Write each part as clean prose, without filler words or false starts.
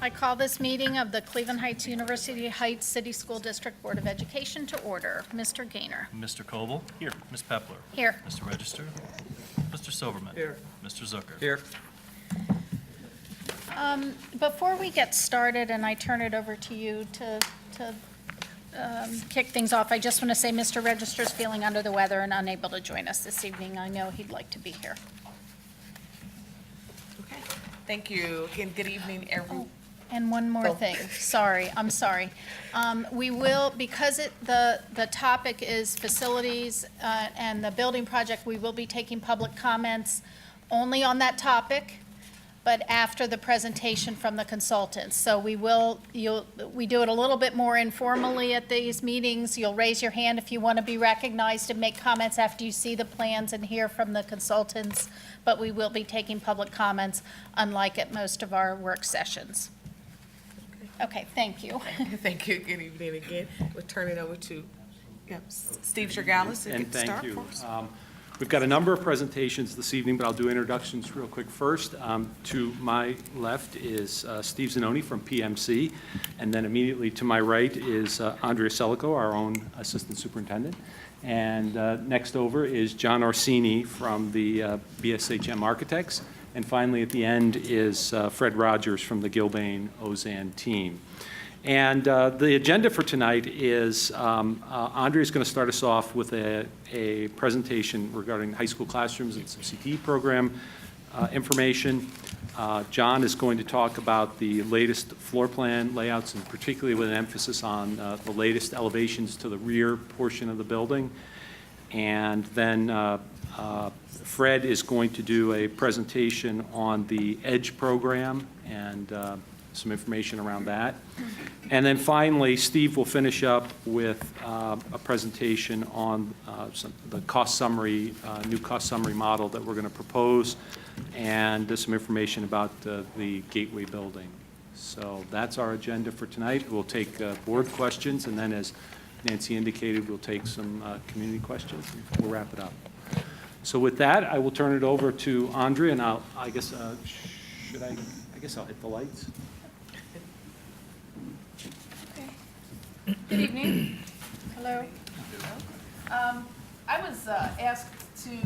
I call this meeting of the Cleveland Heights University Heights City School District Board of Education to order. Mr. Gaynor. Mr. Coble? Here. Ms. Pepler? Here. Mr. Register? Mr. Silverman? Here. Mr. Zucker? Here. Before we get started and I turn it over to you to kick things off, I just want to say Mr. Register's feeling under the weather and unable to join us this evening. I know he'd like to be here. Okay, thank you. Again, good evening, everyone. And one more thing, sorry, I'm sorry. We will, because the topic is facilities and the building project, we will be taking public comments only on that topic, but after the presentation from the consultants. So we do it a little bit more informally at these meetings. You'll raise your hand if you want to be recognized and make comments after you see the plans and hear from the consultants, but we will be taking public comments, unlike at most of our work sessions. Okay, thank you. Thank you. Good evening again. We'll turn it over to Steve Shergalis. And thank you. We've got a number of presentations this evening, but I'll do introductions real quick first. To my left is Steve Zanoni from PMC, and then immediately to my right is Andrea Selico, our own assistant superintendent. And next over is John Orsini from the BSHM Architects. And finally, at the end is Fred Rogers from the Gilbane-Ozan team. And the agenda for tonight is Andrea is going to start us off with a presentation regarding high school classrooms and some CTE program information. John is going to talk about the latest floor plan layouts, and particularly with an emphasis on the latest elevations to the rear portion of the building. And then Fred is going to do a presentation on the EDGE program and some information around that. And then finally, Steve will finish up with a presentation on the cost summary, new cost summary model that we're going to propose, and some information about the Gateway building. So that's our agenda for tonight. We'll take board questions, and then as Nancy indicated, we'll take some community questions, and we'll wrap it up. So with that, I will turn it over to Andrea, and I guess I'll hit the lights. Okay. Good evening. Hello. I was asked to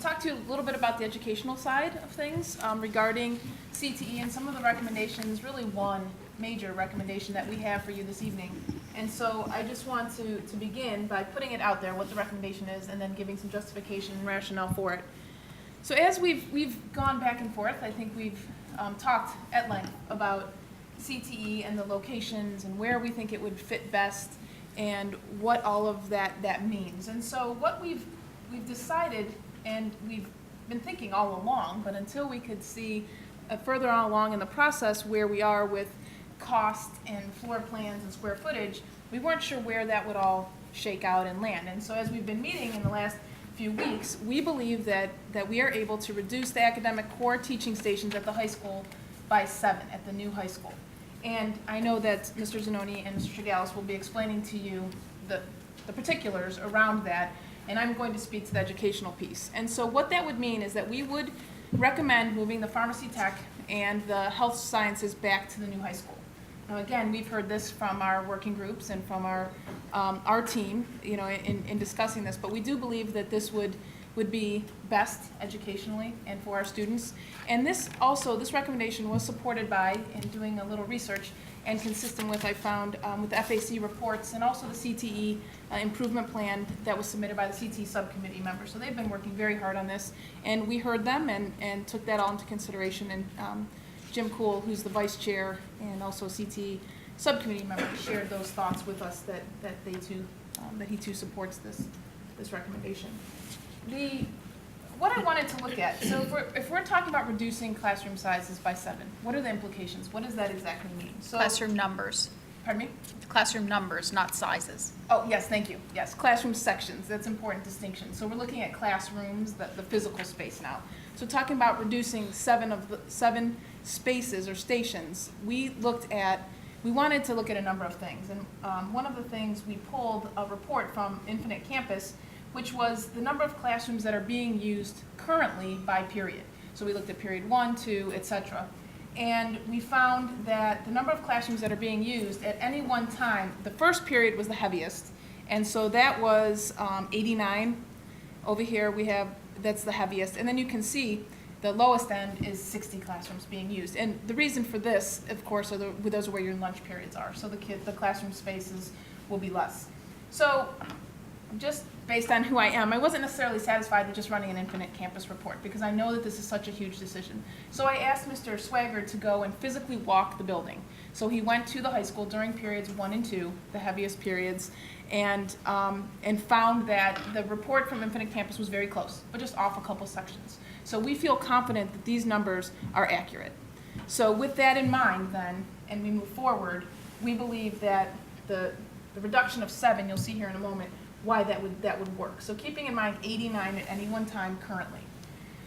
talk to you a little bit about the educational side of things regarding CTE and some of the recommendations, really one major recommendation that we have for you this evening. And so I just want to begin by putting it out there, what the recommendation is, and then giving some justification and rationale for it. So as we've gone back and forth, I think we've talked at length about CTE and the locations and where we think it would fit best and what all of that means. And so what we've decided, and we've been thinking all along, but until we could see further on along in the process where we are with cost and floor plans and square footage, we weren't sure where that would all shake out and land. And so as we've been meeting in the last few weeks, we believe that we are able to reduce the academic core teaching stations at the high school by 7 at the new high school. And I know that Mr. Zanoni and Mr. Shergalis will be explaining to you the particulars around that, and I'm going to speak to the educational piece. And so what that would mean is that we would recommend moving the pharmacy tech and the health sciences back to the new high school. Now, again, we've heard this from our working groups and from our team, in discussing this, but we do believe that this would be best educationally and for our students. And this recommendation was supported by, in doing a little research, and consistent with, I found, with the FAC reports and also the CTE improvement plan that was submitted by the CTE subcommittee members. So they've been working very hard on this, and we heard them and took that all into consideration. And Jim Kuhl, who's the vice chair and also CTE subcommittee member, shared those thoughts with us that he too supports this recommendation. What I wanted to look at, so if we're talking about reducing classroom sizes by 7, what are the implications? What does that exactly mean? So, Classroom numbers. Pardon me? Classroom numbers, not sizes. Oh, yes, thank you. Yes, classroom sections, that's an important distinction. So we're looking at classrooms, the physical space now. So talking about reducing 7 spaces or stations, we wanted to look at a number of things. And one of the things, we pulled a report from Infinite Campus, which was the number of classrooms that are being used currently by period. So we looked at period 1, 2, et cetera. And we found that the number of classrooms that are being used at any one time, the first period was the heaviest, and so that was 89. Over here we have, that's the heaviest, and then you can see the lowest end is 60 classrooms being used. And the reason for this, of course, are those are where your lunch periods are, so the classroom spaces will be less. So just based on who I am, I wasn't necessarily satisfied with just running an infinite campus report because I know that this is such a huge decision. So I asked Mr. Swagger to go and physically walk the building. So he went to the high school during periods 1 and 2, the heaviest periods, and found that the report from Infinite Campus was very close, but just off a couple sections. So we feel confident that these numbers are accurate. So with that in mind then, and we move forward, we believe that the reduction of 7, you'll see here in a moment, why that would work. So keeping in mind 89 at any one time currently.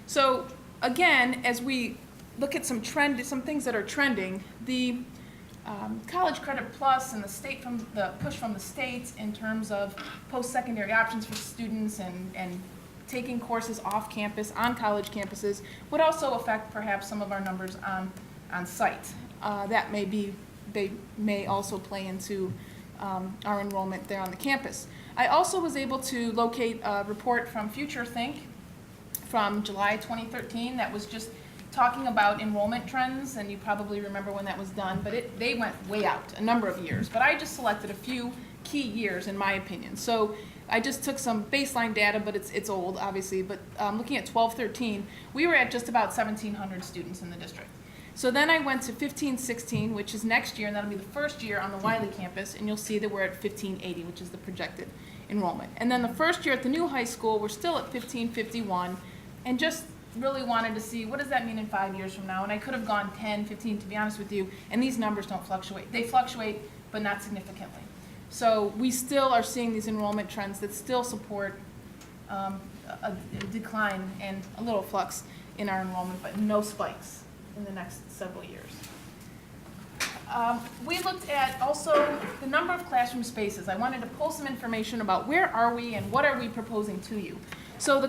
So again, as we look at some things that are trending, the College Credit Plus and the push from the states in terms of post-secondary options for students and taking courses off campus, on college campuses, would also affect perhaps some of our numbers on site. They may also play into our enrollment there on the campus. I also was able to locate a report from Future Think from July 2013 that was just talking about enrollment trends, and you probably remember when that was done, but they went way out, a number of years. But I just selected a few key years in my opinion. So I just took some baseline data, but it's old, obviously, but looking at 12-13, we were at just about 1,700 students in the district. So then I went to 15-16, which is next year, and that'll be the first year on the Wiley campus, and you'll see that we're at 1,580, which is the projected enrollment. And then the first year at the new high school, we're still at 1,551, and just really wanted to see what does that mean in 5 years from now. And I could have gone 10, 15, to be honest with you, and these numbers don't fluctuate. They fluctuate, but not significantly. So we still are seeing these enrollment trends that still support a decline and a little flux in our enrollment, but no spikes in the next several years. We looked at also the number of classroom spaces. I wanted to pull some information about where are we and what are we proposing to you. So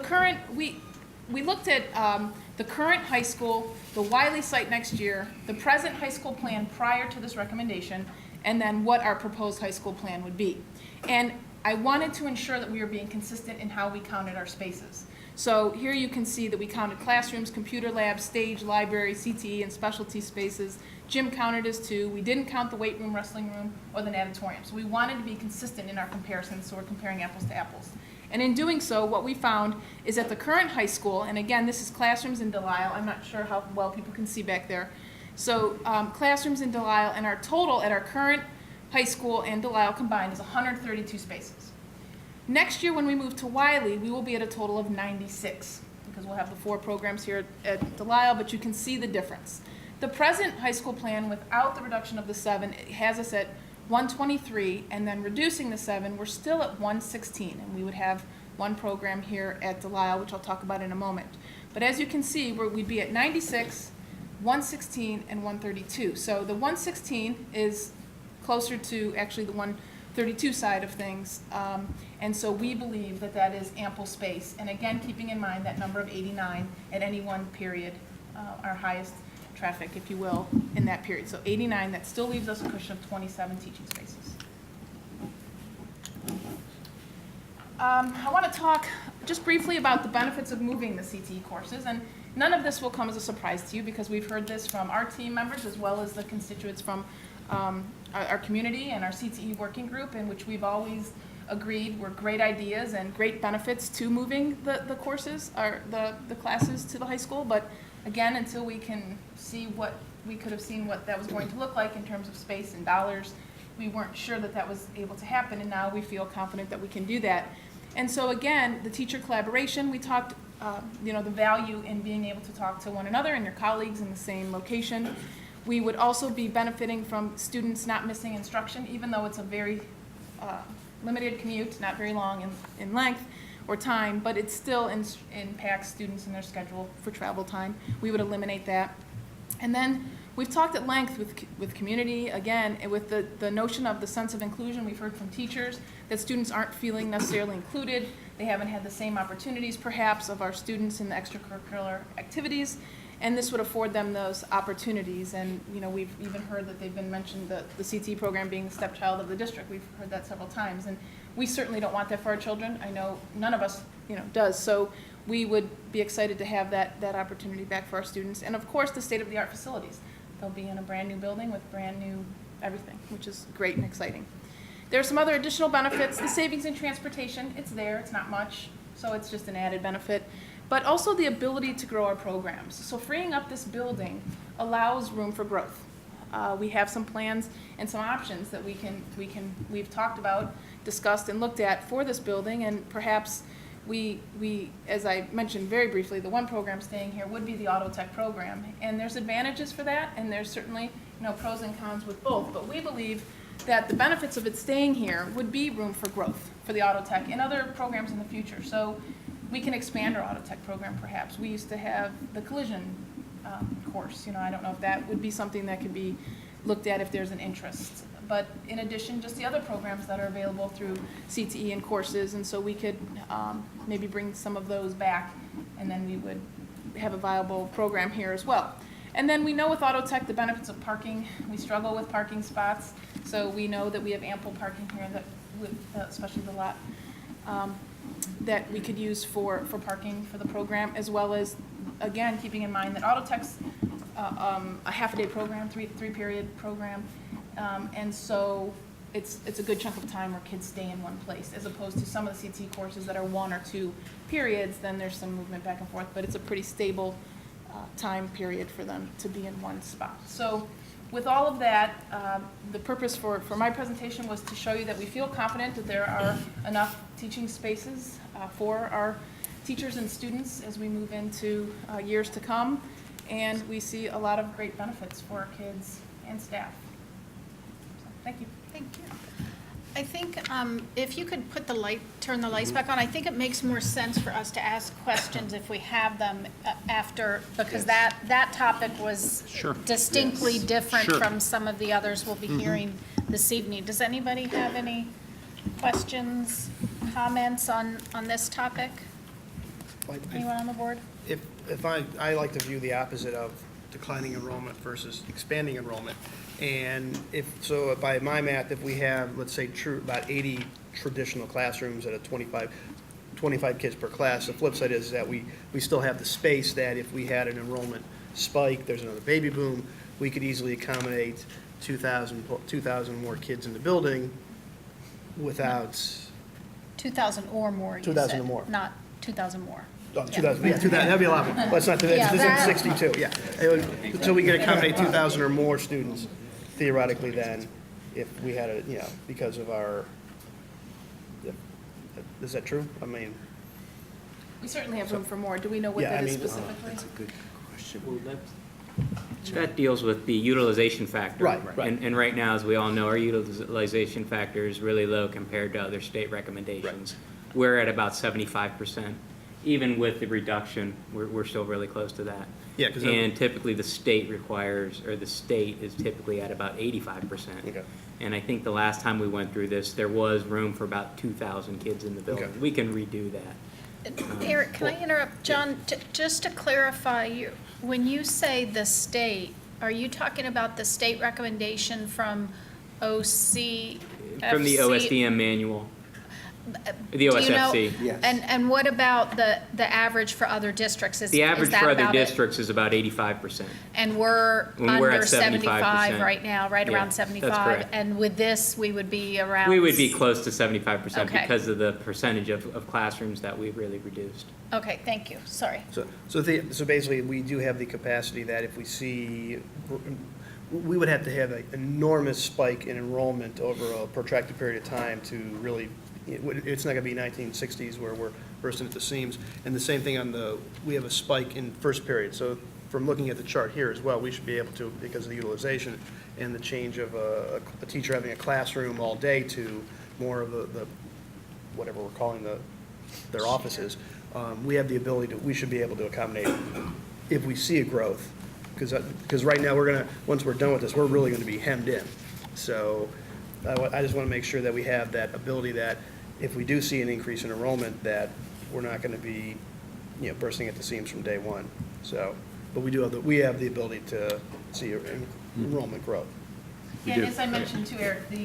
we looked at the current high school, the Wiley site next year, the present high school plan prior to this recommendation, and then what our proposed high school plan would be. And I wanted to ensure that we were being consistent in how we counted our spaces. So here you can see that we counted classrooms, computer labs, stage, library, CTE, and specialty spaces. Gym counted as 2. We didn't count the weight room, wrestling room, or the natatorium. So we wanted to be consistent in our comparisons, so we're comparing apples to apples. And in doing so, what we found is that the current high school, and again, this is classrooms in Delisle. I'm not sure how well people can see back there. So classrooms in Delisle, and our total at our current high school and Delisle combined is 132 spaces. Next year, when we move to Wiley, we will be at a total of 96, because we'll have the 4 programs here at Delisle, but you can see the difference. The present high school plan, without the reduction of the 7, it has us at 123, and then reducing the 7, we're still at 116, and we would have 1 program here at Delisle, which I'll talk about in a moment. But as you can see, we'd be at 96, 116, and 132. So the 116 is closer to actually the 132 side of things, and so we believe that that is ample space. And again, keeping in mind that number of 89 at any one period, our highest traffic, if you will, in that period. So 89, that still leaves us a cushion of 27 teaching spaces. I want to talk just briefly about the benefits of moving the CTE courses, and none of this will come as a surprise to you because we've heard this from our team members as well as the constituents from our community and our CTE working group, in which we've always agreed were great ideas and great benefits to moving the courses or the classes to the high school. But again, until we can see what we could have seen what that was going to look like in terms of space and dollars, we weren't sure that that was able to happen, and now we feel confident that we can do that. And so again, the teacher collaboration, we talked, the value in being able to talk to one another and your colleagues in the same location. We would also be benefiting from students not missing instruction, even though it's a very limited commute, not very long in length or time, but it still impacts students in their schedule for travel time. We would eliminate that. And then we've talked at length with community, again, and with the notion of the sense of inclusion. We've heard from teachers that students aren't feeling necessarily included. They haven't had the same opportunities, perhaps, of our students in the extracurricular activities. And this would afford them those opportunities. And, you know, we've even heard that they've been mentioned, the CTE program being the stepchild of the district. We've heard that several times. And we certainly don't want that for our children. I know none of us, you know, does. So we would be excited to have that opportunity back for our students. And of course, the state-of-the-art facilities. They'll be in a brand-new building with brand-new everything, which is great and exciting. There are some other additional benefits. The savings in transportation, it's there, it's not much, so it's just an added benefit. But also the ability to grow our programs. So freeing up this building allows room for growth. We have some plans and some options that we've talked about, discussed, and looked at for this building, and perhaps we, as I mentioned very briefly, the one program staying here would be the auto tech program. And there's advantages for that, and there's certainly, you know, pros and cons with both. But we believe that the benefits of it staying here would be room for growth for the auto tech and other programs in the future. So we can expand our auto tech program perhaps. We used to have the collision course. You know, I don't know if that would be something that could be looked at if there's an interest. But in addition, just the other programs that are available through CTE and courses, and so we could maybe bring some of those back, and then we would have a viable program here as well. And then we know with auto tech the benefits of parking. We struggle with parking spots, so we know that we have ample parking here, that with, especially the lot that we could use for parking for the program, as well as, again, keeping in mind that auto tech's a half-a-day program, three-period program, and so it's a good chunk of time where kids stay in one place, as opposed to some of the CT courses that are 1 or 2 periods. Then there's some movement back and forth, but it's a pretty stable time period for them to be in one spot. So with all of that, the purpose for my presentation was to show you that we feel confident that there are enough teaching spaces for our teachers and students as we move into years to come, and we see a lot of great benefits for our kids and staff. So, thank you. Thank you. I think if you could turn the lights back on, I think it makes more sense for us to ask questions if we have them after, because that topic was Sure. distinctly different Sure. from some of the others we'll be hearing this evening. Does anybody have any questions, comments on this topic? Anyone on the board? If I like to view the opposite of declining enrollment versus expanding enrollment. And so by my math, if we have, let's say, about 80 traditional classrooms at a 25 kids per class, the flip side is that we still have the space that if we had an enrollment spike, there's another baby boom, we could easily accommodate 2,000 more kids in the building without. 2,000 or more, you 2,000 said, or more. not 2,000 more. Oh, 2,000, yeah, 2,000, that'd be a lot more. Let's not do that, Yeah, this that- is 62, yeah. So we could accommodate 2,000 or more students theoretically then, if we had a, you know, because of our, is that true? I mean, We certainly have room for more. Do we know what Yeah, that I is mean, specifically? Good question. That deals with the utilization factor. Right. And right now, as we all know, our utilization factor is really low compared to other state recommendations. We're at about 75%. Even with the reduction, we're still really close to that. Yeah, 'cause And typically, the state is typically at about 85%. Okay. And I think the last time we went through this, there was room for about 2,000 kids in the building. Okay. We can redo that. Eric, can I interrupt? John, just to clarify, when you say the state, are you talking about the state recommendation from OCFC? From the OSDM manual. The Do you know- OSFC. Yes. And what about the average for other districts? The average for other about it? districts is about 85%. And we're When we're under at 75 75%. right now, right Yeah, around that's 75? correct. And with this, we would be around? We would be close to 75% Okay. because of the percentage of classrooms that we really reduced. Okay, thank you, sorry. so basically, we do have the capacity that if we see, we would have to have an enormous spike in enrollment over a protracted period of time to really, it's not gonna be 1960s where we're bursting at the seams. And the same thing we have a spike in first period. So from looking at the chart here as well, we should be able to, because of the utilization and the change of a teacher having a classroom all day to more of the whatever we're calling their offices, we have the ability we should be able to accommodate if we see a growth. Because right now, once we're done with this, we're really gonna be hemmed in. So I just wanna make sure that we have that ability that if we do see an increase in enrollment, that we're not gonna be, bursting at the seams from day one. So But we have the ability to see enrollment growth. And do. as I mentioned too, Eric, we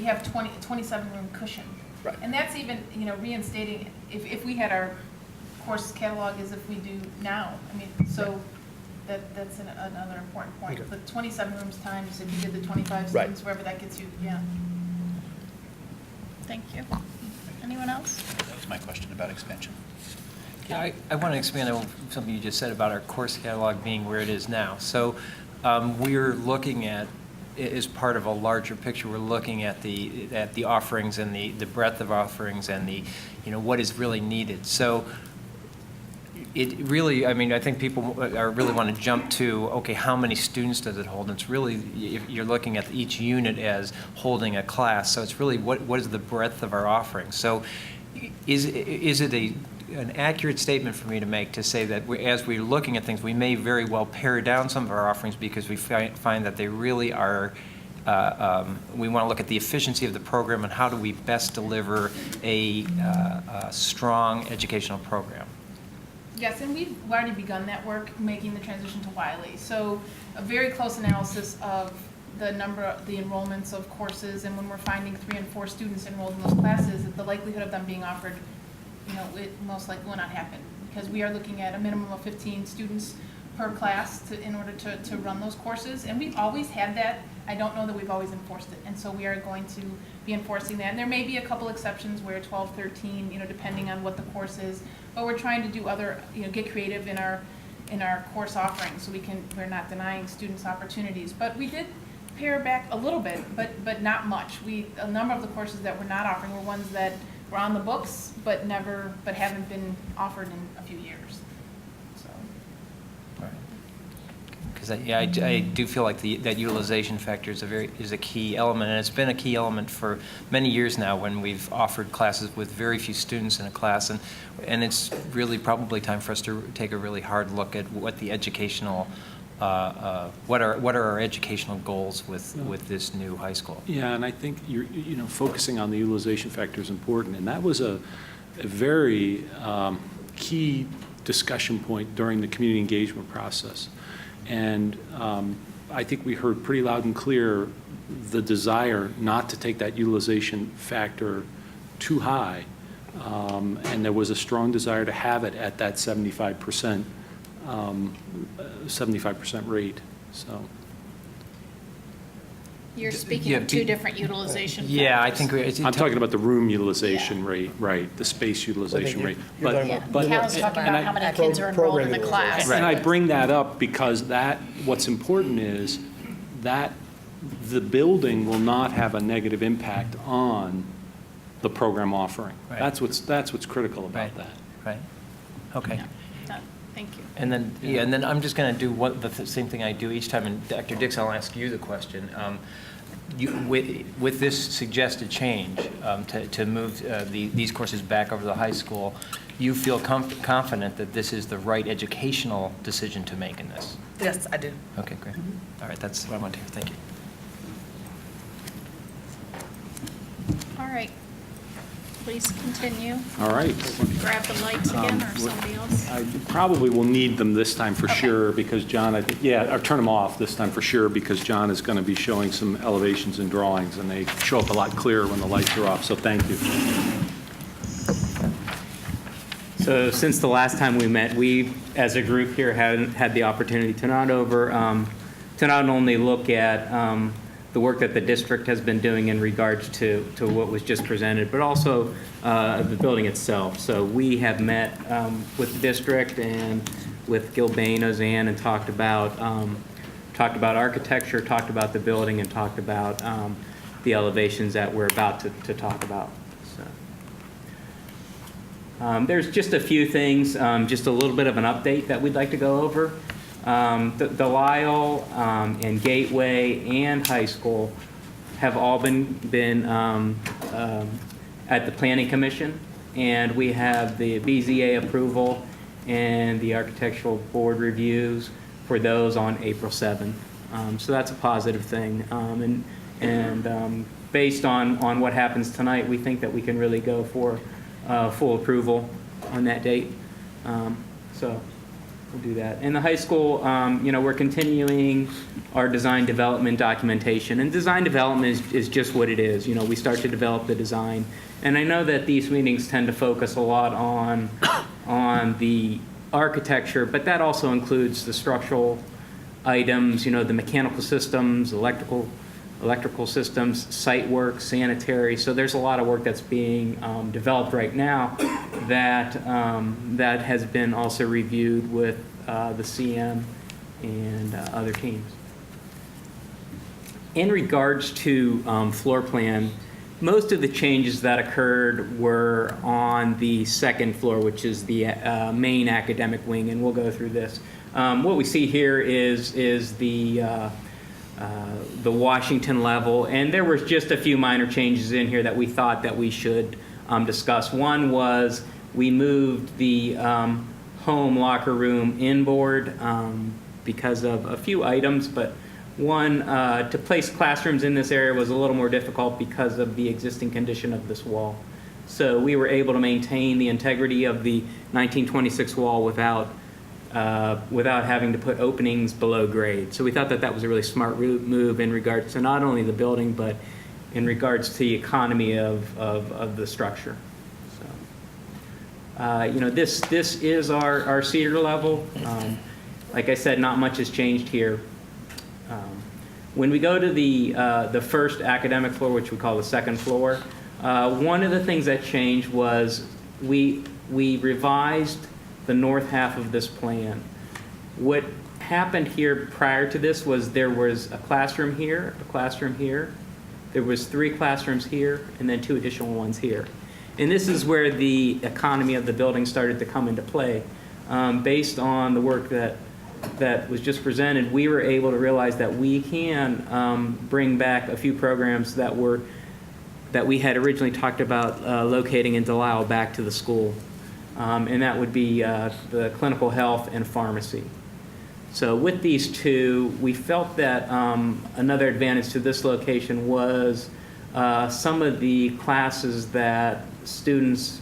have 27 room cushion. Right. And that's even, reinstating, if we had our course catalog as if we do now. I mean, so that's another important point. Okay. The 27 rooms times, if you did the 25 Right. students, wherever that gets you, yeah. Thank you. Anyone else? That was my question about expansion. Yeah, I want to expand on something you just said about our course catalog being where it is now. So we're looking at, as part of a larger picture, we're looking at the offerings and the breadth of offerings and what is really needed. So it really, I think people really want to jump to, okay, how many students does it hold? And it's really, you're looking at each unit as holding a class. So it's really, what is the breadth of our offerings? So is it an accurate statement for me to make to say that as we're looking at things, we may very well pare down some of our offerings because we find that they really are, we want to look at the efficiency of the program and how do we best deliver a strong educational program? Yes, and we've already begun that work, making the transition to Wiley. So a very close analysis of the enrollments of courses, and when we're finding 3 and 4 students enrolled in those classes, the likelihood of them being offered, it most likely will not happen, because we are looking at a minimum of 15 students per class in order to run those courses, and we've always had that. I don't know that we've always enforced it, and so we are going to be enforcing that. And there may be a couple exceptions where 12, 13, depending on what the course is, but we're trying to do other, get creative in our course offerings, so we're not denying students opportunities. But we did pare back a little bit, but not much. A number of the courses that we're not offering were ones that were on the books, but haven't been offered in a few years. So. Because I do feel like that utilization factor is a key element, and it's been a key element for many years now when we've offered classes with very few students in a class, and it's really probably time for us to take a really hard look at what the educational, what are our educational goals with this new high school. Yeah, and I think focusing on the utilization factor is important, and that was a very key discussion point during the community engagement process. And I think we heard pretty loud and clear the desire not to take that utilization factor too high, and there was a strong desire to have it at that 75% rate. So. You're speaking of 2 different utilization factors. Yeah, I think I'm talking about the room utilization rate, right? The space utilization rate. You're talking Yeah, about- Cal's talking about how many kids are enrolled in the class. And I bring that up because what's important is that the building will not have a negative impact on the program offering. Right. That's what's critical about that. Right. Okay. Yeah. Thank you. And then I'm just going to do the same thing I do each time, and Dr. Dix, I'll ask you the question. With this suggested change to move these courses back over to the high school, you feel confident that this is the right educational decision to make in this? Yes, I do. Okay, great. All right, that's what I want to hear. Thank you. All right. Please continue. All right. Grab the lights again, or somebody else? I probably will need them this time for Okay. sure, because John, or turn them off this time for sure, because John is going to be showing some elevations and drawings, and they show up a lot clearer when the lights are off, so thank you. So since the last time we met, we, as a group here, had the opportunity to not only look at the work that the district has been doing in regards to what was just presented, but also the building itself. So we have met with the district and with Gilbane, Ozanne, and talked about architecture, talked about the building, and talked about the elevations that we're about to talk about. So. There's just a few things, just a little bit of an update that we'd like to go over. The Lyle and Gateway and high school have all been at the Planning Commission, and we have the BZA approval and the Architectural Board reviews for those on April 7th. So that's a positive thing. And based on what happens tonight, we think that we can really go for full approval on that date. So we'll do that. In the high school, we're continuing our design development documentation. And design development is just what it is. We start to develop the design. And I know that these meetings tend to focus a lot on the architecture, but that also includes the structural items, the mechanical systems, electrical systems, site work, sanitary. So there's a lot of work that's being developed right now that has been also reviewed with the CM and other teams. In regards to floor plan, most of the changes that occurred were on the second floor, which is the main academic wing, and we'll go through this. What we see here is the Washington level, and there was just a few minor changes in here that we thought that we should discuss. One was we moved the home locker room inboard because of a few items, but one, to place classrooms in this area was a little more difficult because of the existing condition of this wall. So we were able to maintain the integrity of the 1926 wall without having to put openings below grade. So we thought that was a really smart move in regards to not only the building, but in regards to the economy of the structure. So, this is our cedar level. Like I said, not much has changed here. When we go to the first academic floor, which we call the second floor, one of the things that changed was we revised the north half of this plan. What happened here prior to this was there was a classroom here, there was 3 classrooms here, and then 2 additional ones here. And this is where the economy of the building started to come into play. Based on the work that was just presented, we were able to realize that we can bring back a few programs that we had originally talked about locating in Delisle back to the school. And that would be the clinical health and pharmacy. So with these 2, we felt that another advantage to this location was some of the classes that students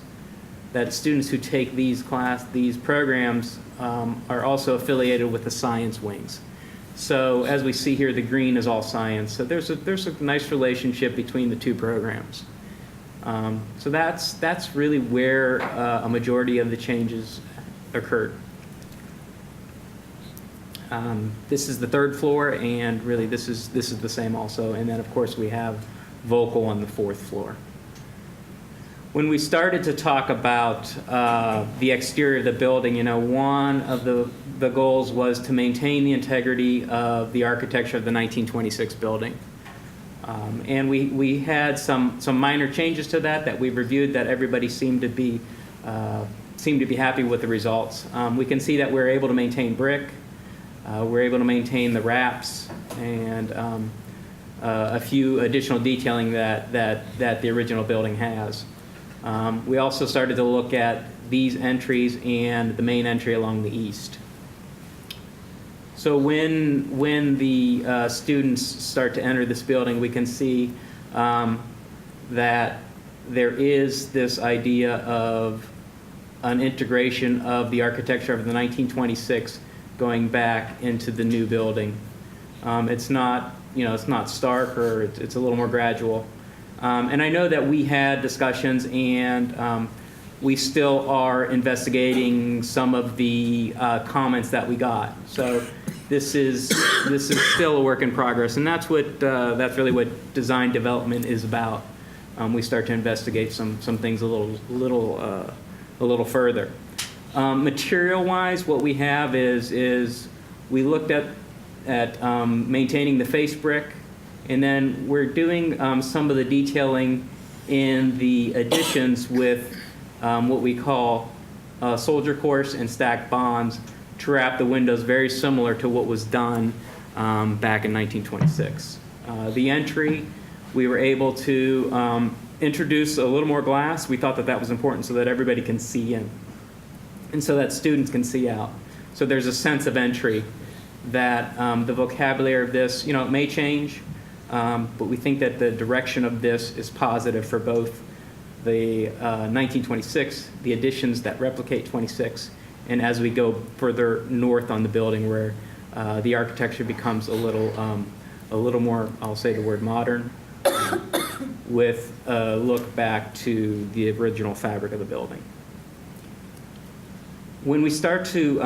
who take these programs are also affiliated with the science wings. So as we see here, the green is all science. So there's a nice relationship between the 2 programs. So that's really where a majority of the changes occurred. This is the 3rd floor, and really this is the same also. And then of course we have vocal on the 4th floor. When we started to talk about the exterior of the building, one of the goals was to maintain the integrity of the architecture of the 1926 building. And we had some minor changes to that we reviewed that everybody seemed to be happy with the results. We can see that we're able to maintain brick, we're able to maintain the wraps, and a few additional detailing that the original building has. We also started to look at these entries and the main entry along the east. So when the students start to enter this building, we can see that there is this idea of an integration of the architecture of the 1926 going back into the new building. It's not stark, or it's a little more gradual. And I know that we had discussions, and we still are investigating some of the comments that we got. So this is still a work in progress, and that's really what design development is about. We start to investigate some things a little further. Material-wise, what we have is we looked at maintaining the face brick. And then we're doing some of the detailing in the additions with what we call soldier course and stacked bonds to wrap the windows, very similar to what was done back in 1926. The entry, we were able to introduce a little more glass. We thought that was important so that everybody can see in, and so that students can see out. So there's a sense of entry that the vocabulary of this, it may change. But we think that the direction of this is positive for both the 1926, the additions that replicate 26, and as we go further north on the building, where the architecture becomes a little more, I'll say the word modern, with a look back to the original fabric of the building. When we start to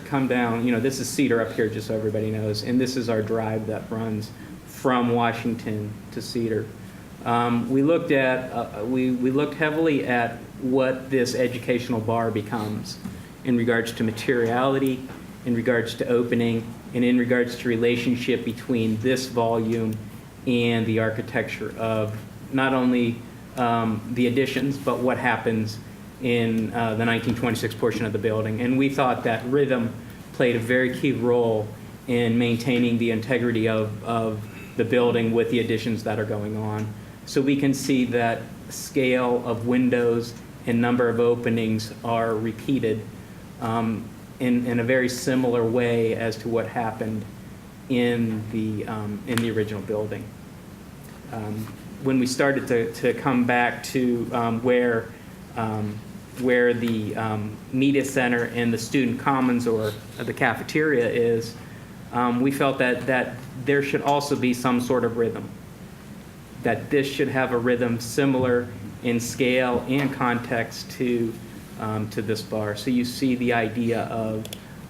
come down, this is Cedar up here, just so everybody knows, and this is our drive that runs from Washington to Cedar. We looked heavily at what this educational bar becomes in regards to materiality, in regards to opening, and in regards to relationship between this volume and the architecture of not only the additions, but what happens in the 1926 portion of the building. And we thought that rhythm played a very key role in maintaining the integrity of the building with the additions that are going on. So we can see that scale of windows and number of openings are repeated in a very similar way as to what happened in the original building. When we started to come back to where the media center and the student commons or the cafeteria is, we felt that there should also be some sort of rhythm, that this should have a rhythm similar in scale and context to this bar. So you see the idea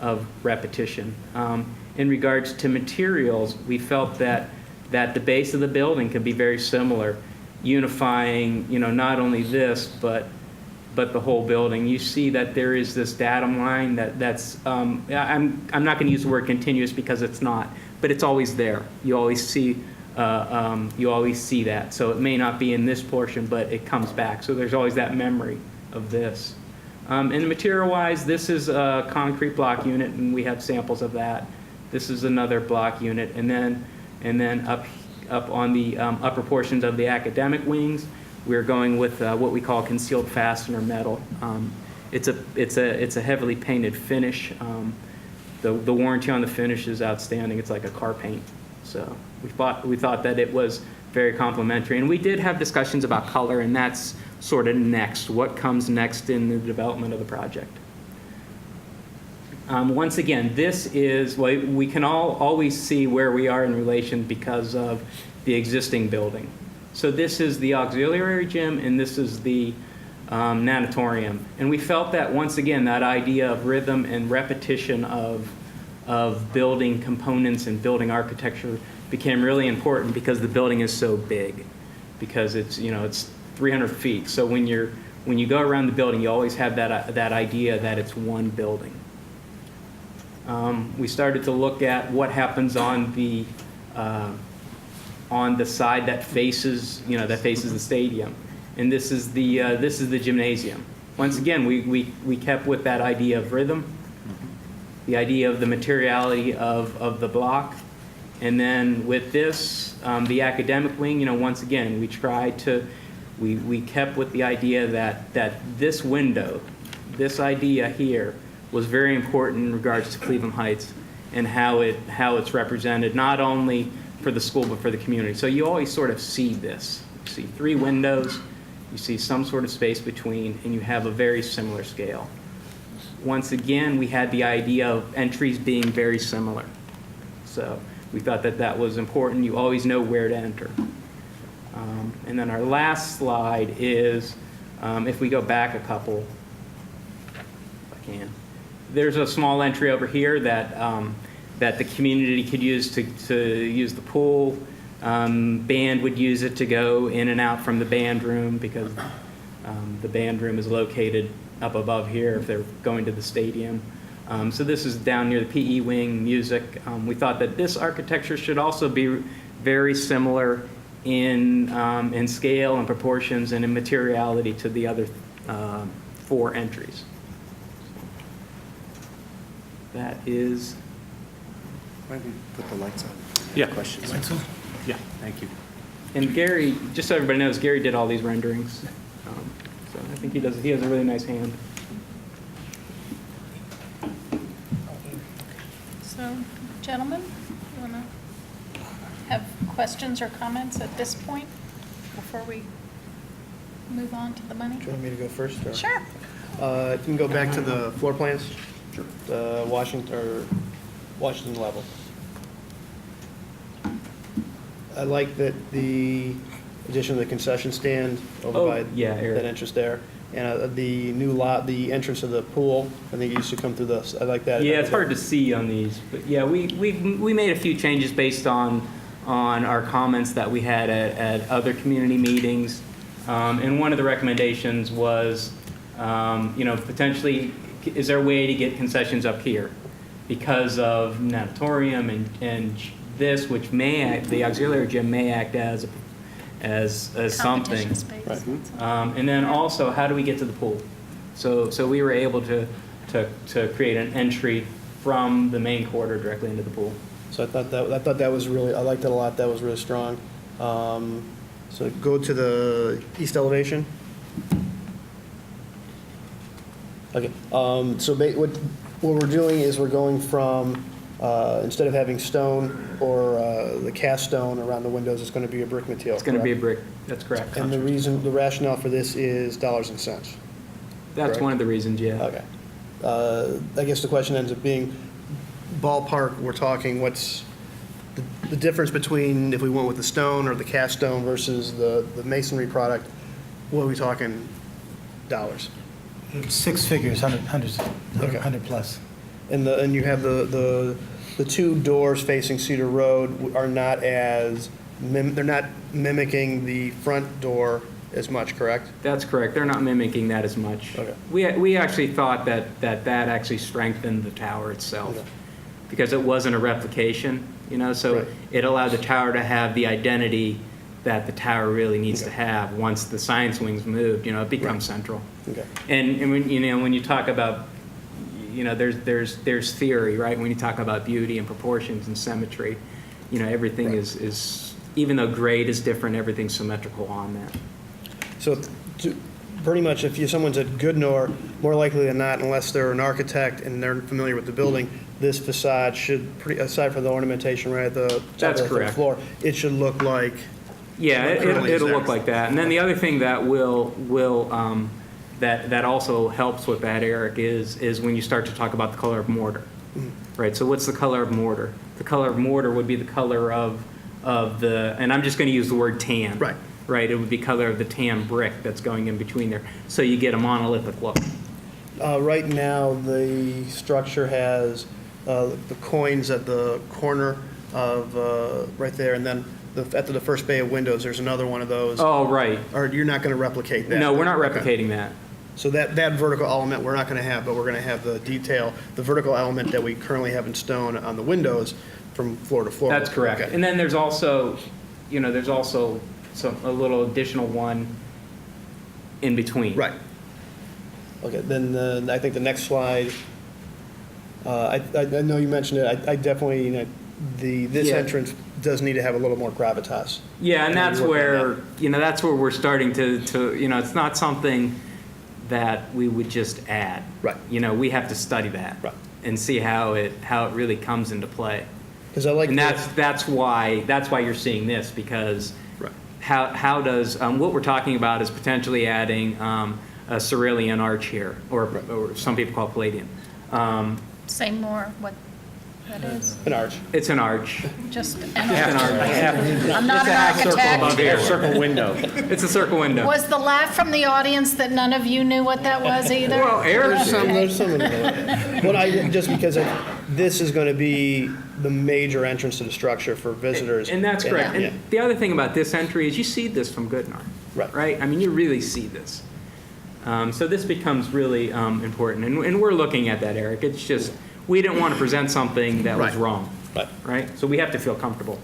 of repetition. In regards to materials, we felt that the base of the building could be very similar, unifying, not only this, but the whole building. You see that there is this datum line that's, I'm not going to use the word continuous because it's not, but it's always there. You always see that. So it may not be in this portion, but it comes back. So there's always that memory of this. And material-wise, this is a concrete block unit, and we have samples of that. This is another block unit, and then up on the upper portions of the academic wings, we're going with what we call concealed fastener metal. It's a heavily painted finish. The warranty on the finish is outstanding. It's like a car paint. So we thought that it was very complementary, and we did have discussions about color, and that's sort of next. What comes next in the development of the project? Once again, this is, well, we can always see where we are in relation because of the existing building. So this is the auxiliary gym, and this is the natatorium. And we felt that, once again, that idea of rhythm and repetition of building components and building architecture became really important because the building is so big, because it's 300 feet. So when you go around the building, you always have that idea that it's one building. We started to look at what happens on the side that faces the stadium, and this is the gymnasium. Once again, we kept with that idea of rhythm, the idea of the materiality of the block, and then with this, the academic wing. Once again, we kept with the idea that this window, this idea here, was very important in regards to Cleveland Heights and how it's represented, not only for the school but for the community. So you always sort of see this. You see 3 windows, you see some sort of space between, and you have a very similar scale. Once again, we had the idea of entries being very similar. So we thought that was important. You always know where to enter. And then our last slide is, if we go back a couple, if I can. There's a small entry over here that the community could use to use the pool. Band would use it to go in and out from the band room, because the band room is located up above here if they're going to the stadium. So this is down near the PE wing, music. We thought that this architecture should also be very similar in scale and proportions and in materiality to the other 4 entries. That is. Why don't we put the lights on? Yeah. Questions? Yeah, thank you. And Gary, just so everybody knows, Gary did all these renderings. So I think he has a really nice hand. So, gentlemen, you want to have questions or comments at this point before we move on to the money? Do you want me to go first? Or? Sure. You can go back to the floor plans. Sure. The Washington level. I like that the addition of the concession stand over Oh, by yeah, Eric. that entrance there. And the new lot, the entrance of the pool, I think it used to come through this. I like that. Yeah, it's hard to see on these, but yeah, we made a few changes based on our comments that we had at other community meetings. And one of the recommendations was, potentially, is there a way to get concessions up here? Because of natatorium and this, which the auxiliary gym may act as something. Competition space. And then also, how do we get to the pool? So we were able to create an entry from the main corridor directly into the pool. So I thought that was really, I liked it a lot. That was really strong. So go to the east elevation. Okay. What we're doing is we're going from, instead of having stone or the cast stone around the windows, it's going to be a brick material. It's going to be a correct? brick, that's correct. And the rationale for this is dollars and cents. That's correct? one of the reasons, yeah. Okay. I guess the question ends up being, ballpark, we're talking, what's the difference between if we went with the stone or the cast stone versus the masonry product? What are we talking dollars? Six figures, hundreds, Okay. 100 plus. And you have the two doors facing Cedar Road are not they're not mimicking the front door as much, correct? That's correct. They're not mimicking that as much. Okay. We actually thought that actually strengthened the tower itself Okay. because it wasn't a replication, so Right. it allowed the tower to have the identity that the tower really needs to Okay. have. Once the science wing's moved, it becomes central. Okay. And when you talk about, there's theory, right? When you talk about beauty and proportions and symmetry, everything Right. is, even though grade is different, everything's symmetrical on that. So pretty much if someone's at Goodnor, more likely than not, unless they're an architect and they're familiar with the building, this facade should, aside from the ornamentation right at the top That's of the correct. floor, it should look like. Yeah, What currently is it'll there. look like that. And then the other thing that that also helps with that, Eric, is when you start to talk about the color of mortar. Right, so what's the color of mortar? The color of mortar would be the color of the, and I'm just going to use the word tan. Right. Right, it would be color of the tan brick that's going in between there. So you get a monolithic look. Right now, the structure has the coins at the corner of, right there, and then after the first bay of windows, there's another one of those. Oh, right. Or you're not going to replicate that? No, we're not Okay. replicating that. So that vertical element, we're not going to have, but we're going to have the detail, the vertical element that we currently have in stone on the windows from floor to floor. That's correct. Okay. And then there's also a little additional one in between. Right. Okay, then I think the next slide, I know you mentioned it, I definitely, this Yeah. entrance does need to have a little more gravitas. Yeah, and that's we work on where, that's where we're starting to, it's not something that we would just add. Right. We have to study that. Right. And see how it really comes into play. Because I like. And the- that's why you're seeing this, because Right. how does, what we're talking about is potentially adding a cerulean arch here, or some people call it palladium. Say more what that is. An arch. It's an arch. Just It's an arch. I'm not an architect. here. Circle window. It's a circle window. Was the laugh from the audience that none of you knew what that was either? Well, Eric, There's some in there. Well, just because this is going to be the major entrance to the structure for visitors. and that's correct. Yeah. And the other thing about this entry is you see this from Goodnar. Right. Right? I mean, you really see this. So this becomes really important. And we're looking at that, Eric. It's just, we didn't want to present something that was Right. wrong. Right. Right? So we have to feel comfortable.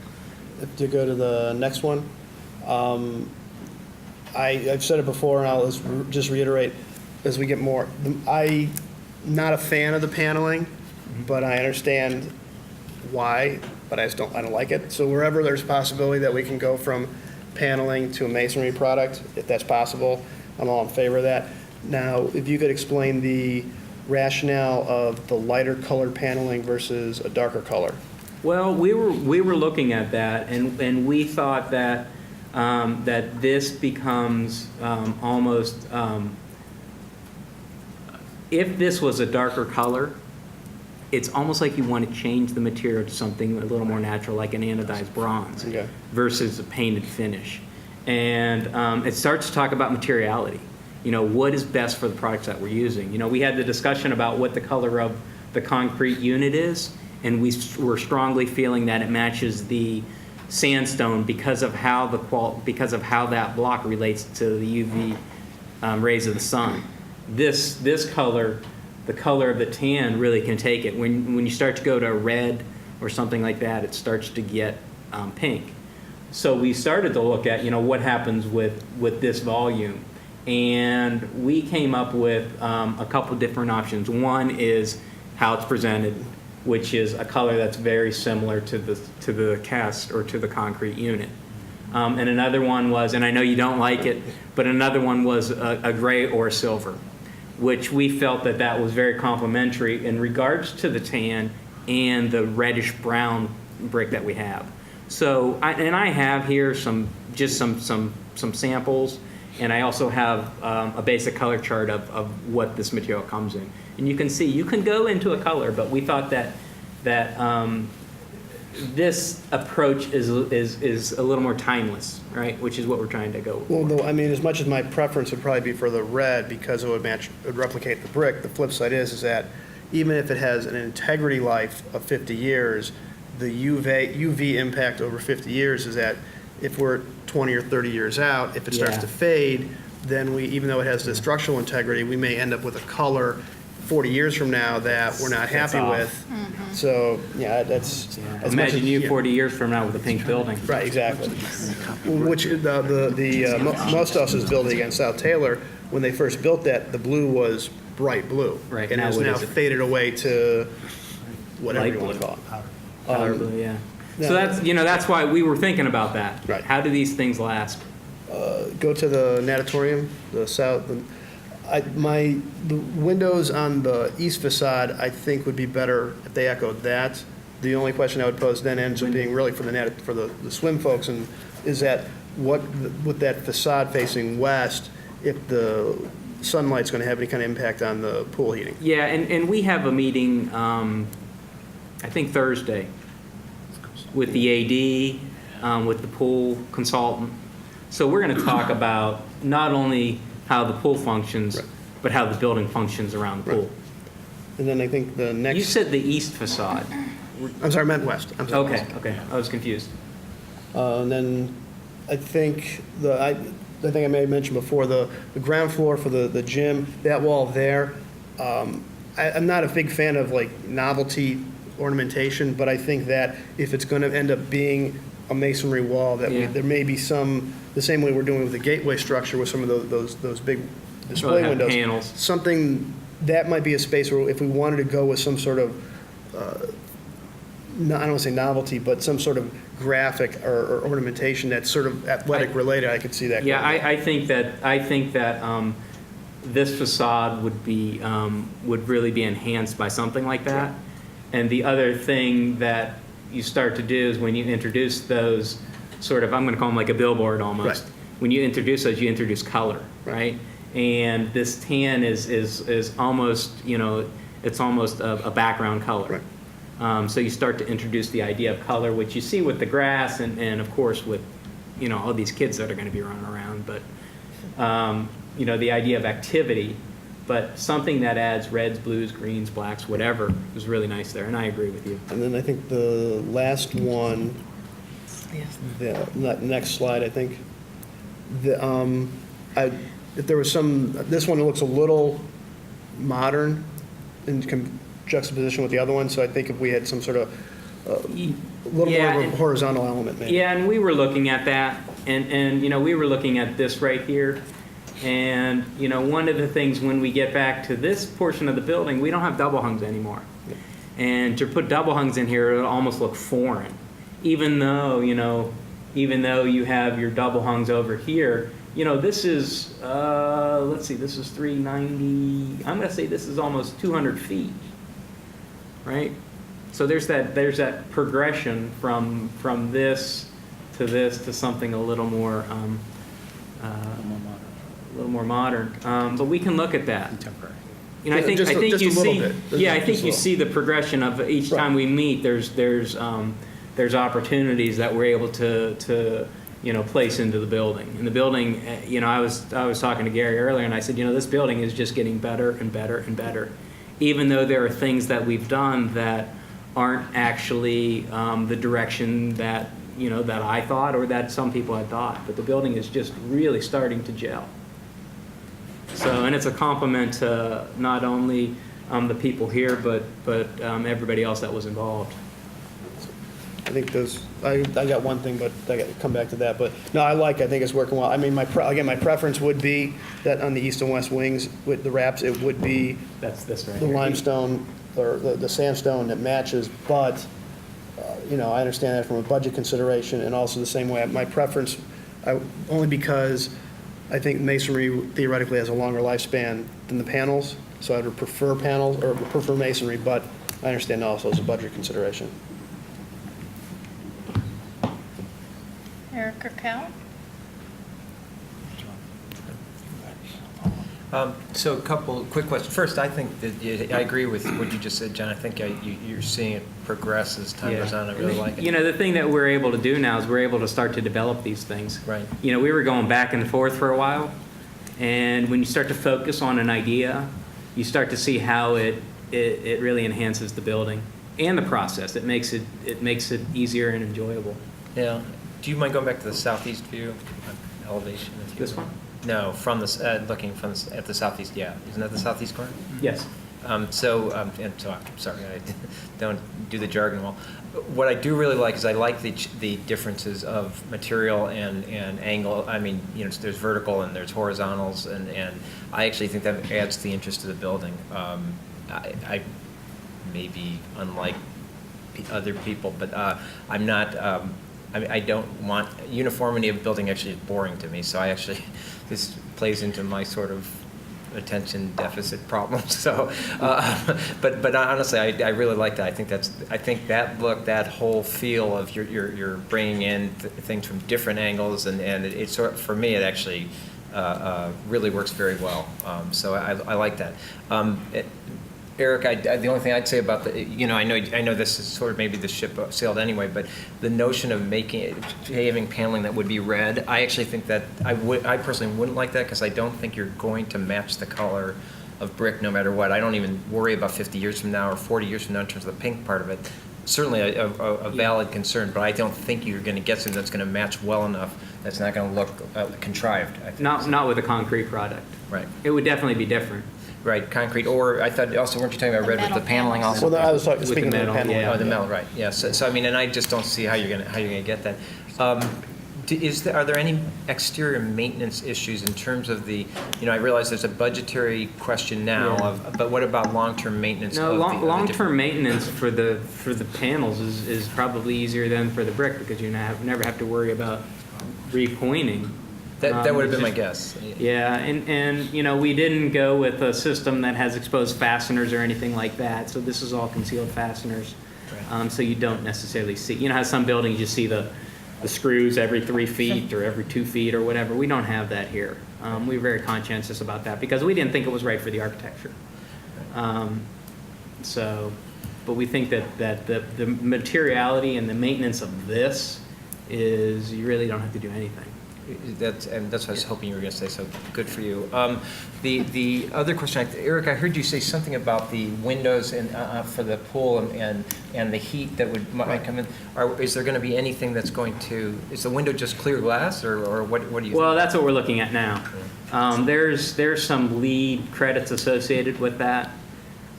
To go to the next one, I've said it before, and I'll just reiterate as we get more. I'm not a fan of the paneling, but I understand why, but I don't like it. So wherever there's a possibility that we can go from paneling to a masonry product, if that's possible, I'm all in favor of that. Now, if you could explain the rationale of the lighter colored paneling versus a darker color. Well, we were looking at that, and we thought that that this becomes almost, if this was a darker color, it's almost like you want to change the material to something a little more natural, like an anodized bronze, Okay. versus a painted finish. And it starts to talk about materiality. You know, what is best for the products that we're using? You know, we had the discussion about what the color of the concrete unit is, and we're strongly feeling that it matches the sandstone because of how because of how that block relates to the UV rays of the sun. This color, the color of the tan, really can take it. When you start to go to red or something like that, it starts to get pink. So we started to look at, you know, what happens with this volume. And we came up with a couple different options. One is how it's presented, which is a color that's very similar to the cast or to the concrete unit. And another one was, and I know you don't like it, but another one was a gray or a silver, which we felt that was very complementary in regards to the tan and the reddish brown brick that we have. So, I have here some samples, and I also have a basic color chart of what this material comes in. And you can see, you can go into a color, but we thought that this approach is a little more timeless, right? Which is what we're trying to go with. Well, though, I mean, as much as my preference would probably be for the red because it would replicate the brick, the flip side is that even if it has an integrity life of 50 years, the UV impact over 50 years is that if we're 20 or 30 years out, if it starts Yeah. to fade, then even though it has the structural integrity, we may end up with a color 40 years from now that we're not happy off. with. So, yeah, that's. as much Imagine as- you yeah. 40 years from now with a pink building. Right, exactly. Which Mostos' building against South Taylor, when they first built that, the blue was bright blue. Right, And now it's what now is it? faded away to whatever Light you want to blue. call it. Color blue, yeah. yeah. So that's why we were thinking about that. Right. How do these things last? Go to the natatorium, the south, the windows on the east facade, I think would be better if they echoed that. The only question I would pose then ends up being really for the swim folks, and is that with that facade facing west, if the sunlight's going to have any kind of impact on the pool heating? Yeah, and we have a meeting, I think Thursday, with the AD, with the pool consultant. So we're going to talk about not only how the pool functions, Right. but how the building functions around the pool. And then I think the next. You said the east facade. I'm sorry, I meant west. I'm sorry. Okay, I was confused. And then I think I think I may have mentioned before, the ground floor for the gym, that wall there, I'm not a big fan of like novelty ornamentation, but I think that if it's going to end up being a masonry wall, that Yeah. there may be the same way we're doing with the gateway structure with some of those big Oh, display they have windows. panels. Something, that might be a space where if we wanted to go with some sort of, I don't want to say novelty, but some sort of graphic or ornamentation that's sort of athletic related, I could see that. Yeah, going. I think that this facade would really be enhanced by something like that. And the other thing that you start to do is when you introduce those sort of, I'm going to call them like a billboard almost. Right. When you introduce those, you introduce color, right? And this tan is almost, it's almost a background color. Right. So you start to introduce the idea of color, which you see with the grass and of course with, all these kids that are going to be running around. But, the idea of activity, but something that adds reds, blues, greens, blacks, whatever, is really nice there. And I agree with you. And then I think the last one, the next slide, I think, if there was this one looks a little modern in juxtaposition with the other one, so I think if we had some sort of a little more of a horizontal element, maybe. Yeah, and we were looking at that, and we were looking at this right here. And, one of the things when we get back to this portion of the building, we don't have double hungs anymore. And to put double hungs in here, it'll almost look foreign. Even though you have your double hungs over here, this is, let's see, this is 390, I'm going to say this is almost 200 feet, right? So there's that progression from this this to something a little more modern. But we can look at that. Temporary. You know, I think Just a you little see, bit. yeah, I Just think a you little. see the progression of each time we meet. There's opportunities that we're able to place into the building. And the building, I was talking to Gary earlier, and I said, this building is just getting better and better and better, even though there are things that we've done that aren't actually the direction that that I thought or that some people had thought. But the building is just really starting to gel. So, and it's a compliment to not only the people here, but everybody else that was involved. I think I got one thing, but I got to come back to that. But no, I think it's working well. I mean, my preference would be that on the east and west wings with the wraps, it would be That's this right the here. limestone or the sandstone that matches, but, I understand that from a budget consideration, and also the same way, my preference, only because I think masonry theoretically has a longer lifespan than the panels, so I would prefer panels, or prefer masonry, but I understand also as a budget consideration. Eric or Cal? So a couple quick questions. First, I think that I agree with what you just said, John. I think you're seeing it progress as time goes on. I really like it. The thing that we're able to do now is we're able to start to develop these things. Right. We were going back and forth for a while, and when you start to focus on an idea, you start to see how it really enhances the building and the process. It makes it easier and enjoyable. Yeah. Do you mind going back to the southeast view elevation? If you This would? one? No, from the looking from at the southeast. Yeah, isn't that the southeast corner? Yes. And so I'm sorry, I don't do the jargon well. What I do really like is I like the differences of material and angle. I mean, there's vertical and there's horizontals, and I actually think that adds to the interest of the building. I may be unlike other people, but I'm not. I don't want uniformity of building. Actually is boring to me. So this plays into my sort of attention deficit problem. So, but honestly, I really like that. I think that look, that whole feel of you're bringing in things from different angles, and it's sort of, for me, it actually really works very well. So I like that. Eric, the only thing I'd say about I know this is sort of maybe the ship sailed anyway, but the notion of having paneling that would be red, I actually think that I personally wouldn't like that, because I don't think you're going to match the color of brick no matter what. I don't even worry about 50 years from now or 40 years from now in terms of the pink part of it. Certainly a valid concern, but I don't think you're going to get something that's going to match well enough that's not going to look contrived. I think. Not with a concrete product. Right. It would definitely be different. Right, concrete, or I thought also, weren't you talking about red with the paneling also? Well, I was With speaking the of the metal, paneling. yeah. Oh, the metal, right, yeah, so I mean, and I just don't see how you're gonna get that. Are there any exterior maintenance issues in terms of I realize there's a budgetary question now, Yeah. but what about long-term maintenance? No, of the different- long-term maintenance for the panels is probably easier than for the brick, because you never have to worry about repointing. That would have been my just- guess. Yeah, and we didn't go with a system that has exposed fasteners or anything like that, so this is all concealed fasteners. Right. So you don't necessarily see, how some buildings you see the screws every 3 feet or every 2 feet or whatever. We don't have that here. We were very conscientious about that because we didn't think it was right for the architecture. But we think that the materiality and the maintenance of this is, you really don't have to do anything. That's what I was hoping you were going to say, so good for you. The other question, Eric, I heard you say something about the windows and for the pool and the heat that might come in. Is there going to be anything that's going to, is the window just clear glass, or what do you think? Well, that's what we're looking at now. There's some lead credits associated with that,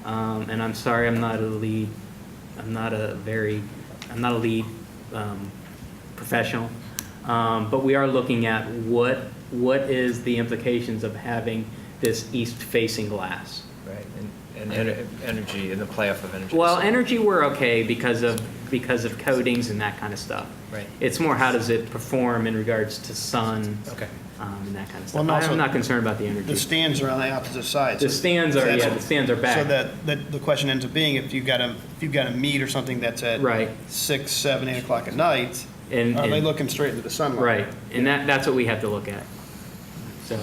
and I'm sorry, I'm not a lead professional. But we are looking at what is the implications of having this east-facing glass. Right, and energy, and the playoff of energy. Well, energy we're okay because of coatings and that kind of stuff. Right. It's more how does it perform in regards to sun, Okay. And that kind of Well, stuff. and also I'm not concerned about the energy. The stands are on the opposite side. The stands are back. So that the question ends up being, if you've got a meet or something that's at Right. 6, 7, 8 o'clock at night, And, Are they and- looking straight into the sunlight? right, and that's what we have to look at. So,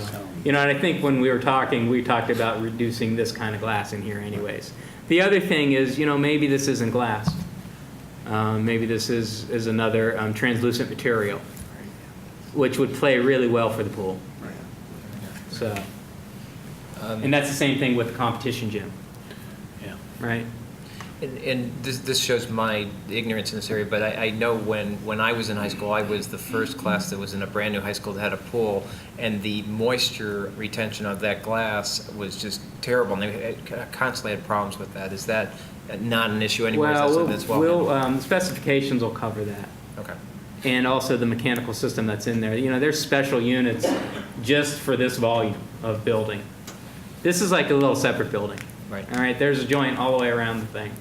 and I think when we were talking, we talked about reducing this kind of glass in here anyways. The other thing is, maybe this isn't glass. Maybe this is another translucent material, which would play really well for the pool. So, and that's the same thing with the competition gym. Yeah. Right? And this shows my ignorance in this area, but I know when I was in high school, I was the first class that was in a brand-new high school that had a pool, and the moisture retention of that glass was just terrible, and they constantly had problems with that. Is that not an issue anymore? Is that something that's The specifications will cover that. Okay. And also the mechanical system that's in there. There's special units just for this volume of building. This is like a little separate building. Right. All right, there's a joint all the way around the thing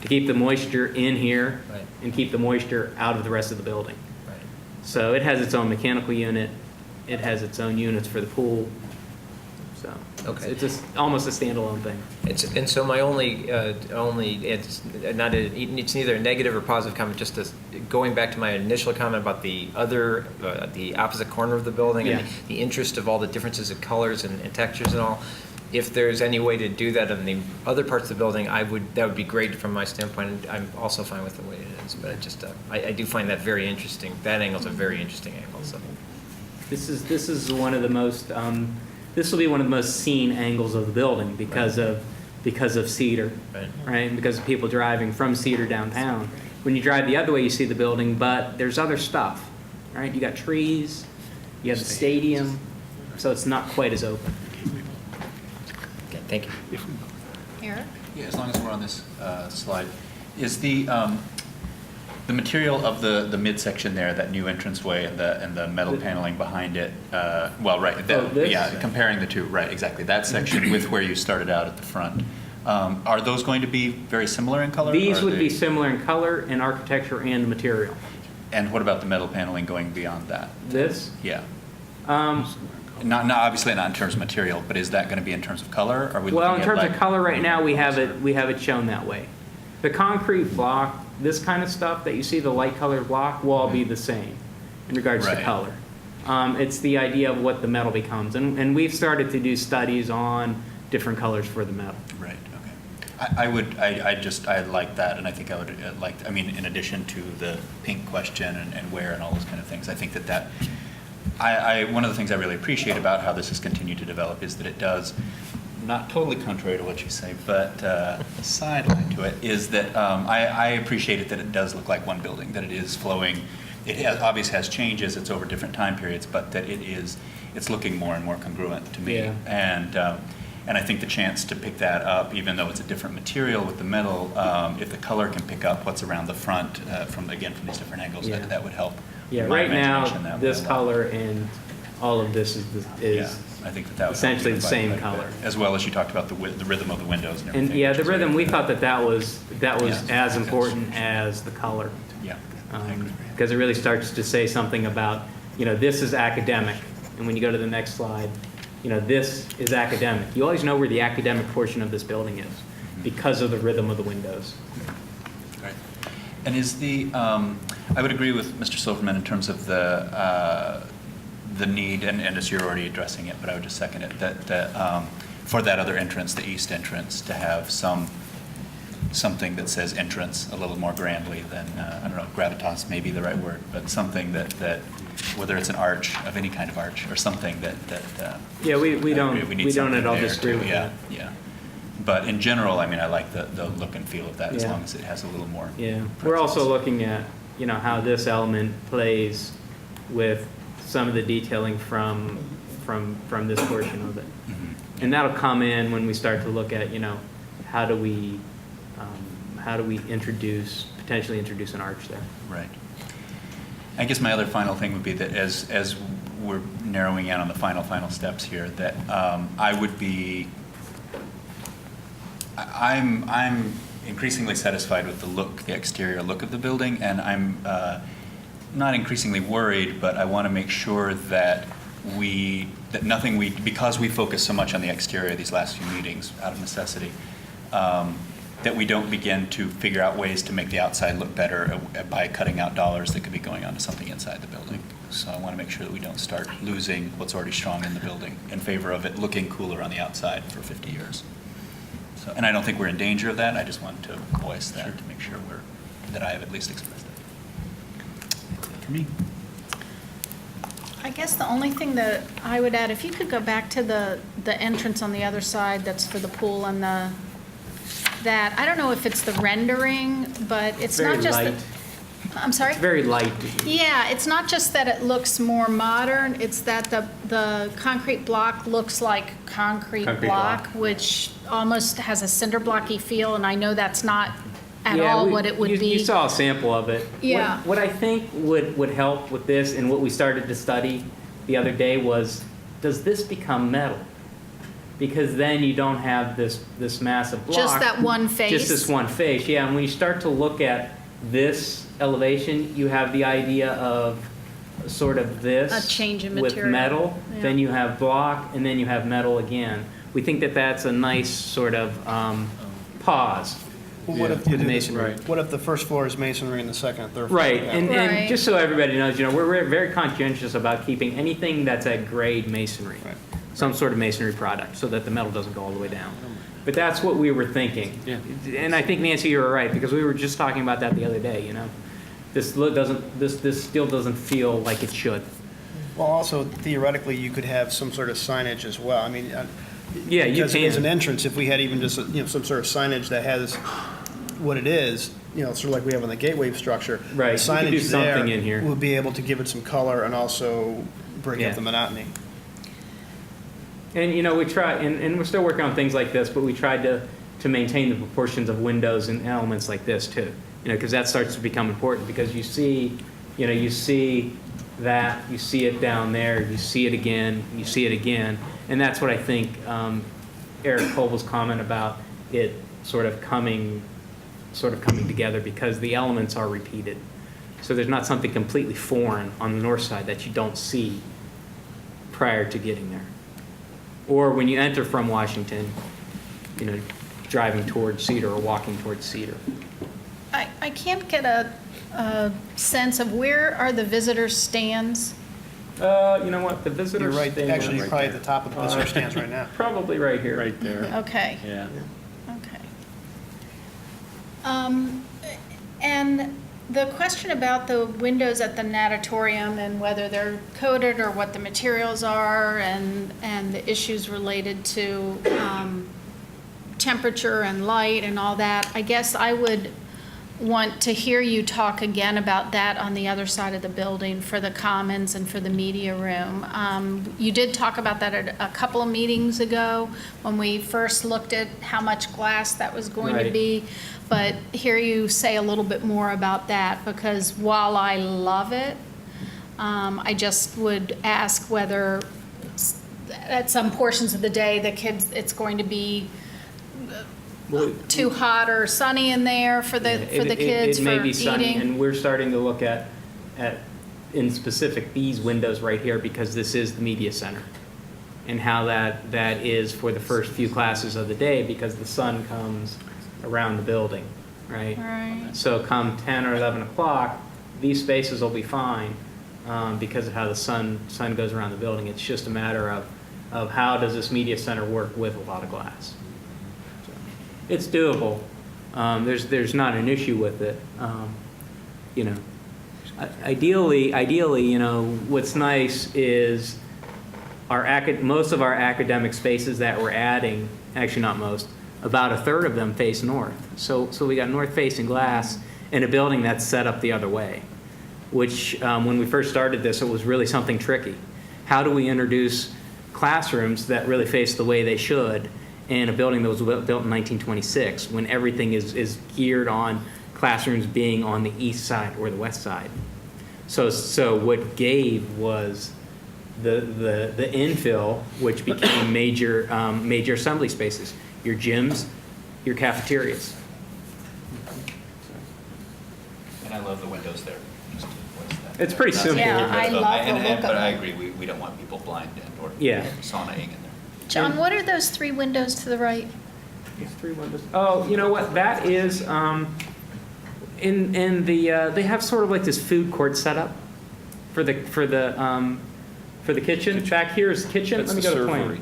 to keep the moisture in here Right. and keep the moisture out of the rest of the building. Right. So it has its own mechanical unit. It has its own units for the pool. So Okay. it's just almost a standalone thing. And so my it's neither a negative or positive comment, just going back to my initial comment about the opposite corner of the building and Yeah. the interest of all the differences of colors and textures and all. If there's any way to do that in the other parts of the building, that would be great from my standpoint. And I'm also fine with the way it is, but I do find that very interesting. That angle's a very interesting angle. So. This is one of the most. This will be one of the most seen angles of the building because of Cedar, right? And because of people driving from Cedar downtown. When you drive the other way, you see the building, but there's other stuff, right? You got trees, you have the stadium, so it's not quite as open. Okay, thank you. Eric? Yeah, as long as we're on this slide, is the material of the midsection there, that new entranceway and the metal paneling behind it, This? yeah, comparing the two, right, exactly, that section with where you started out at the front. Are those going to be very similar in color? These or would are be they- similar in color and architecture and material. And what about the metal paneling going beyond that? This, Yeah. um, Not obviously not in terms of material, but is that going to be in terms of color? Are we well, looking in terms at of like- color right now, we have it shown that way. The concrete block, this kind of stuff that you see, the light colored block, will all be the same in regards to Right. color. It's the idea of what the metal becomes. And we've started to do studies on different colors for the metal. Right, okay. I like that, and I think I would I mean, in addition to the pink question and where and all those kind of things, I think that one of the things I really appreciate about how this has continued to develop is that it does, not totally contrary to what you say, but sideline to it, is that I appreciate it that it does look like one building, that it is flowing. It obviously has changes, it's over different time periods, but that it's looking more and more congruent to me. Yeah. And I think the chance to pick that up, even though it's a different material with the metal, if the color can pick up what's around the front from these different angles, Yeah. that would help. Yeah, my right imagination now, that this way. color and all of this Yeah, I think that would essentially help the unify same quite a bit. color. As well as you talked about the rhythm of the windows and everything. And yeah, which the is rhythm, very- we thought that was Yeah. as important as the color. Yeah, I agree. Because it really starts to say something about, this is academic. And when you go to the next slide, this is academic. You always know where the academic portion of this building is because of the rhythm of the windows. Right. And is I would agree with Mr. Silverman in terms of the need, and as you're already addressing it, but I would just second it, that for that other entrance, the east entrance, to have something that says entrance a little more grandly than, I don't know, gravitas may be the right word, but something that whether it's an arch, of any kind of arch, or something that Yeah, we I don't, agree, need we don't something at all there, disagree too. with Yeah, that. yeah. But in general, I mean, I like the look and feel of that, as Yeah. long as it has a little more. Yeah, we're also presence. looking at, how this element plays with some of the detailing from this portion of it. Mhm. And that'll come in when we start to look at, how do we potentially introduce an arch there. Right. I guess my other final thing would be that as we're narrowing in on the final steps here, that I'm increasingly satisfied with the exterior look of the building, and I'm not increasingly worried, but I want to make sure that because we focus so much on the exterior these last few meetings out of necessity, that we don't begin to figure out ways to make the outside look better by cutting out dollars that could be going onto something inside the building. So I want to make sure that we don't start losing what's already strong in the building in favor of it looking cooler on the outside for 50 years. So, and I don't think we're in danger of that. I just wanted to voice that to make sure that I have at least expressed it. That's it for me. I guess the only thing that I would add, if you could go back to the entrance on the other side that's for the pool and that, I don't know if it's the rendering, but it's Very not just light. I'm sorry? It's very light. Yeah, it's not just that it looks more modern, it's that the concrete block looks like concrete Concrete block, block. which almost has a cinder blocky feel, and I know that's not at Yeah, all what it would be. You saw a sample of it. Yeah. What I think would help with this, and what we started to study the other day was, does this become metal? Because then you don't have this massive block. Just that one face? Just this one face, yeah. And when you start to look at this elevation, you have the idea of sort of this. A change in with material. metal, Yeah. then you have block, and then you have metal again. We think that that's a nice sort of pause. Well, what if you to the do masonry. this? What if the first floor is masonry and the second and third floor? Right, Yeah. and Right. just so everybody knows, we're very conscientious about keeping anything that's at grade masonry, Right. some sort of masonry product, so that the metal doesn't go all the way down. But that's what we were thinking. Yeah. And I think, Nancy, you were right, because we were just talking about that the other day, This still doesn't feel like it should. Well, also theoretically, you could have some sort of signage as well. I mean, Yeah, you because it is an can. entrance, if we had even just, some sort of signage that has what it is, sort of like we have on the gateway structure. Right, the you could do signage there something in here. would be able to give it some color and also break Yeah. up the monotony. And, we try, and we're still working on things like this, but we tried to maintain the proportions of windows and elements like this too. Because that starts to become important, because you see that, you see it down there, you see it again, and that's what I think Eric Colville's comment about it sort of coming together, because the elements are repeated. So there's not something completely foreign on the north side that you don't see prior to getting there. Or when you enter from Washington, driving towards Cedar or walking towards Cedar. I can't get a sense of where are the visitor stands? You know what, the visitor You're right, stand- actually, you're probably at the top of the visitor stands right now. Probably right here. Right there. Okay. Yeah. Okay. And the question about the windows at the natatorium and whether they're coated or what the materials are and the issues related to temperature and light and all that, I guess I would want to hear you talk again about that on the other side of the building for the commons and for the media room. You did talk about that at a couple of meetings ago when we first looked at how much glass that was going to Right. be. But hear you say a little bit more about that, because while I love it, I just would ask whether at some portions of the day, the kids, it's going to be too hot or sunny in there for the kids It may for be sunny, eating. and we're starting to look at, in specific, these windows right here, because this is the media center. And how that is for the first few classes of the day, because the sun comes around the building, right? Right. So come 10 or 11 o'clock, these spaces will be fine, because of how the sun goes around the building. It's just a matter of how does this media center work with a lot of glass. It's doable. There's not an issue with it. Ideally, what's nice is most of our academic spaces that we're adding, actually not most, about a third of them face north. So we got north-facing glass in a building that's set up the other way, which when we first started this, it was really something tricky. How do we introduce classrooms that really face the way they should in a building that was built in 1926, when everything is geared on classrooms being on the east side or the west side? So what gave was the infill, which became major assembly spaces, your gyms, your cafeterias. And I love the windows there. Just to voice that. It's pretty Not simple. saying Yeah, get rid I of them. love the And- look of But I them. agree, we don't want people blind and or Yeah. saunaing in there. John, what are those three windows to the right? There's 3 windows. Oh, you know what? That is, in the, they have sort of like this food court setup for the kitchen. Back here is the kitchen. That's Let me the go to plan. servery.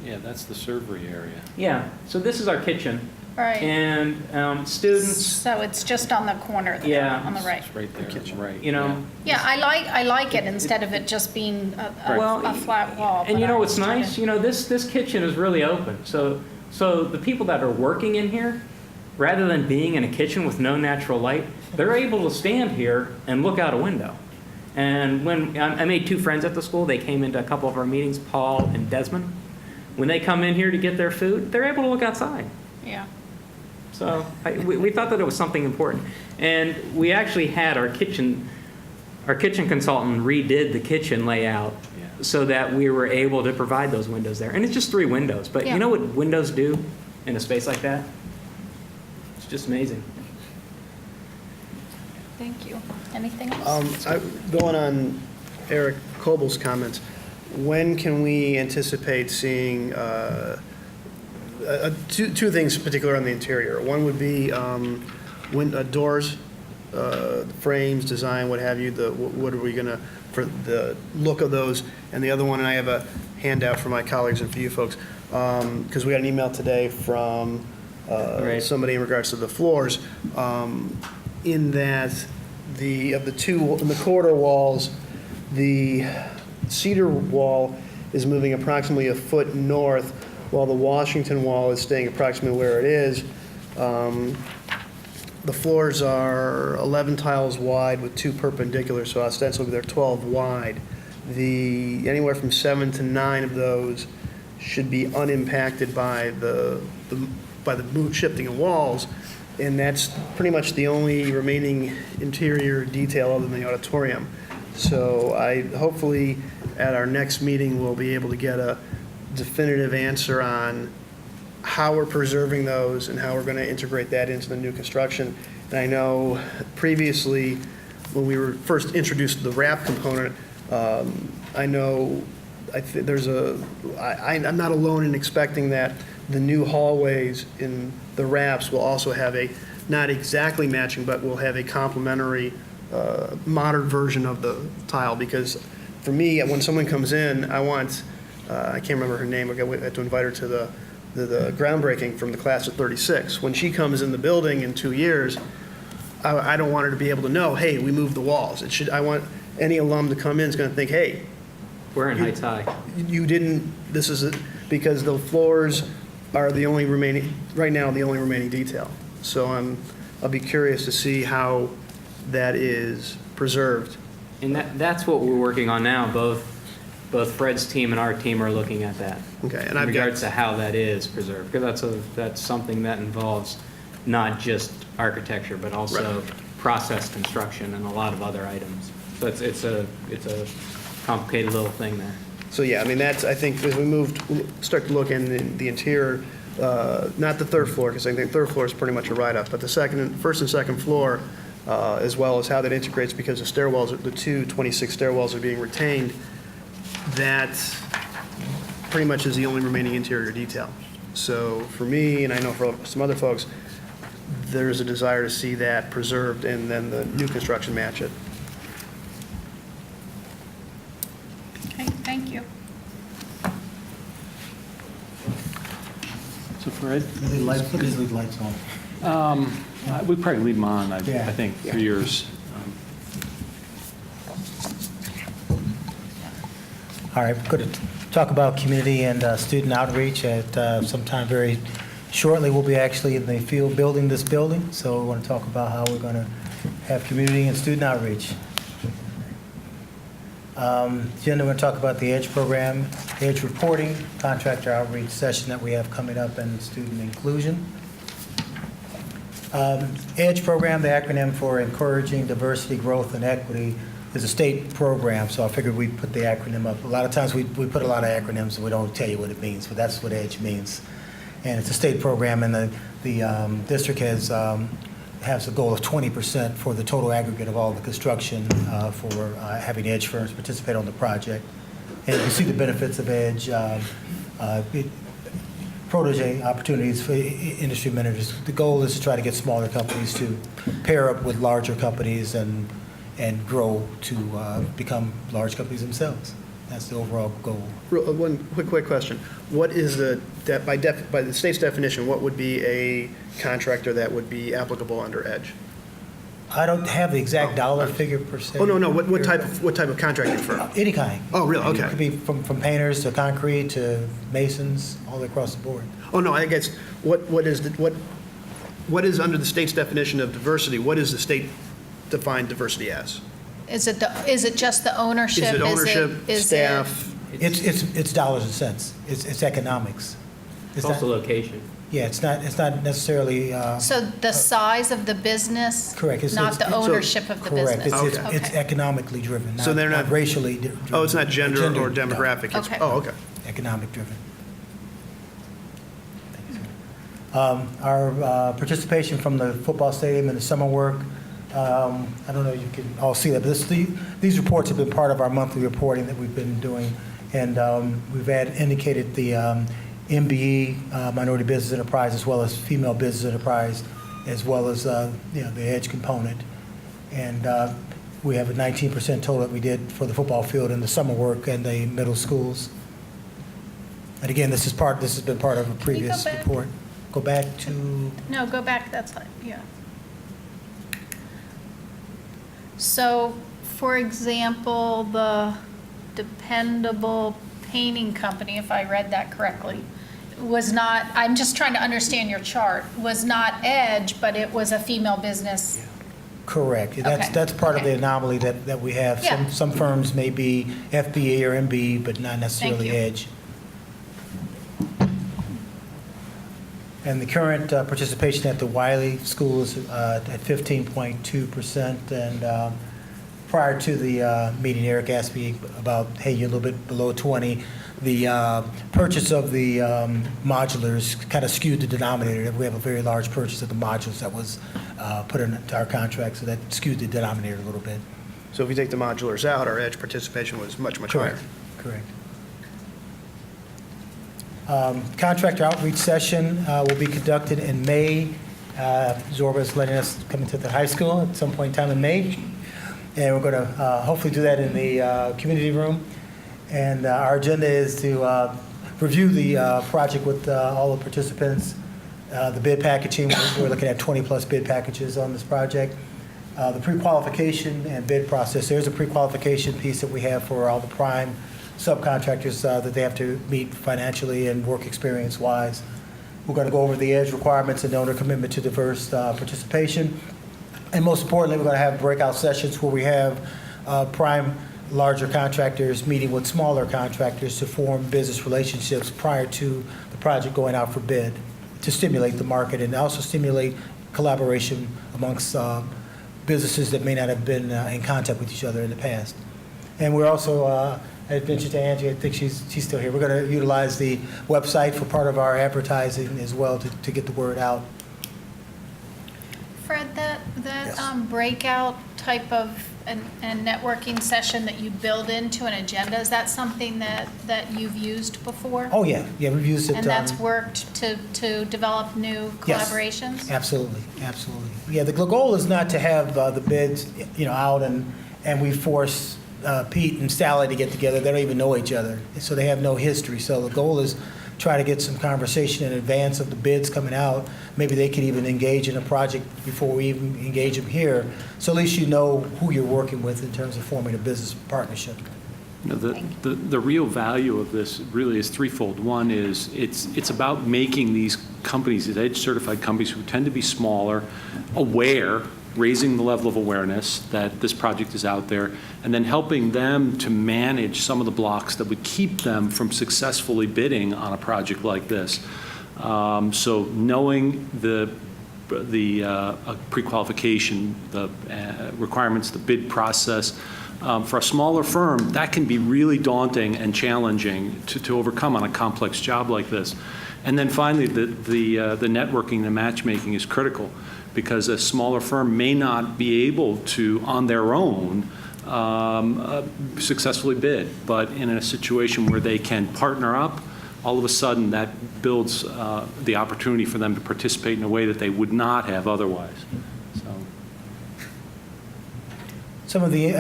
Yeah, that's the servery area. Yeah, so this is our kitchen. Right. And students, So it's just on the corner there, Yeah. on the right. It's right there, on the right. you know. Yeah, I like it instead of it just being Well, a flat wall. And but you know I what's was trying nice? to- You know, this kitchen is really open. So the people that are working in here, rather than being in a kitchen with no natural light, they're able to stand here and look out a window. And when I made 2 friends at the school, they came into a couple of our meetings, Paul and Desmond. When they come in here to get their food, they're able to look outside. Yeah. So we thought that it was something important. And we actually had our kitchen consultant redid the kitchen layout Yeah. so that we were able to provide those windows there. And it's just 3 windows, but Yeah. you know what windows do in a space like that? It's just amazing. Thank you. Anything else? Going on Eric Cobal's comments, when can we anticipate seeing two things in particular on the interior? One would be doors, frames, design, what have you. What are we gonna, for the look of those? And the other one, and I have a handout for my colleagues and for you folks, because we got an email today from Right. somebody in regards to the floors. In that of the 2 in the corridor walls, the cedar wall is moving approximately a foot north, while the Washington wall is staying approximately where it is. The floors are 11 tiles wide with 2 perpendicular, so ostensibly they're 12 wide. Anywhere from 7 to 9 of those should be unimpacted by the shifting of walls, and that's pretty much the only remaining interior detail other than the auditorium. So hopefully at our next meeting, we'll be able to get a definitive answer on how we're preserving those and how we're going to integrate that into the new construction. And I know previously, when we were first introduced to the wrap component, I'm not alone in expecting that the new hallways in the wraps will also have not exactly matching, but will have a complementary modern version of the tile. Because for me, when someone comes in, I want, I can't remember her name, I had to invite her to the groundbreaking from the class of 36. When she comes in the building in 2 years, I don't want her to be able to know, hey, we moved the walls. I want any alum to come in is going to think, hey, We're in Heights High. you didn't, this is, because the floors are the only remaining, right now, the only remaining detail. So I'll be curious to see how that is preserved. And that's what we're working on now. Both Fred's team and our team are looking at that. Okay, and In I've got, regards to how that is preserved, because that's something that involves not just architecture, but also process construction and a lot of other items. So it's a complicated little thing there. so yeah, I mean, I think as we start to look in the interior, not the 3rd floor, because I think 3rd floor is pretty much a write-up, but the 1st and 2nd floor, as well as how that integrates, because the stairwells, the 26 stairwells are being retained, that pretty much is the only remaining interior detail. So for me, and I know for some other folks, there's a desire to see that preserved and then the new construction match it. Okay, thank you. So Fred? Leave lights, please leave lights on. We probably leave them on, I Yeah. think, for yours. All right, we're going to talk about community and student outreach at sometime very shortly. We'll be actually in the field building this building, so we want to talk about how we're going to have community and student outreach. Agenda, we're going to talk about the EDGE program, EDGE reporting, contractor outreach session that we have coming up, and student inclusion. EDGE program, the acronym for Encouraging Diversity, Growth, and Equity, is a state program, so I figured we'd put the acronym up. A lot of times we put a lot of acronyms and we don't tell you what it means, but that's what EDGE means. And it's a state program, and the district has a goal of 20% for the total aggregate of all the construction for having EDGE firms participate on the project. And you see the benefits of EDGE. protege opportunities for industry managers. The goal is to try to get smaller companies to pair up with larger companies and grow to become large companies themselves. That's the overall goal. One quick question. What is by the state's definition, what would be a contractor that would be applicable under EDGE? I don't have the exact dollar figure per se. Oh, no. What type of contracting firm? Any kind. Oh, really? Okay. It could be from painters to concrete to masons, all across the board. Oh, no, I guess, what is under the state's definition of diversity, what does the state define diversity as? Is it just the ownership? Is it ownership, is it- staff? It's dollars and cents. It's economics. It's also location. Yeah, it's not necessarily. So the size of the business? Correct. Not the ownership of the Correct. business? It's Okay. economically driven, So they're not racially driven. Oh, it's not gender or no. demographic? It's- Okay. Oh, okay. Economic driven. Our participation from the football stadium and the summer work, I don't know if you can all see that, but these reports have been part of our monthly reporting that we've been doing. And we've indicated the MBE, Minority Business Enterprise, as well as Female Business Enterprise, as well as the EDGE component. And we have a 19% total that we did for the football field and the summer work and the middle schools. And again, this has been part of a previous back? report. Go back to, No, go back, that's, yeah. So, for example, the Dependable Painting Company, if I read that correctly, was not, I'm just trying to understand your chart, was not EDGE, but it was a female business. correct. Okay. That's part of the Okay. anomaly that we have. Yeah. Some firms may be FBA or MB, but not necessarily you. EDGE. And the current participation at the Wiley School is at 15.2%. And prior to the meeting, Eric asked me about, hey, you're a little bit below 20. The purchase of the modulars kind of skewed the denominator. We have a very large purchase of the modules that was put into our contract, so that skewed the denominator a little bit. So if we take the modulars out, our EDGE participation was much higher. Correct. Contractor outreach session will be conducted in May. Zorba is letting us come into the high school at some point in time in May. And we're going to hopefully do that in the community room. And our agenda is to review the project with all the participants, the bid packaging. We're looking at 20-plus bid packages on this project. The pre-qualification and bid process. There's a pre-qualification piece that we have for all the prime subcontractors that they have to meet financially and work experience-wise. We're going to go over the EDGE requirements and donor commitment to diverse participation. And most importantly, we're going to have breakout sessions where we have prime larger contractors meeting with smaller contractors to form business relationships prior to the project going out for bid to stimulate the market and also stimulate collaboration amongst businesses that may not have been in contact with each other in the past. And we're also, I mentioned to Angie, I think she's still here. We're going to utilize the website for part of our advertising as well to get the word out. Fred, that Yes. breakout type of and networking session that you build into an agenda, is that something that you've used before? Oh, yeah, we've used it. And that's worked to develop new Yes. collaborations? Absolutely. Yeah, the goal is not to have the bids, out and we force Pete and Sally to get together. They don't even know each other, so they have no history. So the goal is try to get some conversation in advance of the bids coming out. Maybe they could even engage in a project before we even engage them here. So at least you know who you're working with in terms of forming a business partnership. The real value of this really is threefold. One is it's about making these companies, these EDGE certified companies who tend to be smaller, aware, raising the level of awareness that this project is out there, and then helping them to manage some of the blocks that would keep them from successfully bidding on a project like this. So knowing the pre-qualification, the requirements, the bid process, for a smaller firm, that can be really daunting and challenging to overcome on a complex job like this. And then finally, the networking, the matchmaking is critical, because a smaller firm may not be able to, on their own, successfully bid. But in a situation where they can partner up all of a sudden, that builds the opportunity for them to participate in a way that they would not have otherwise. So, Some of the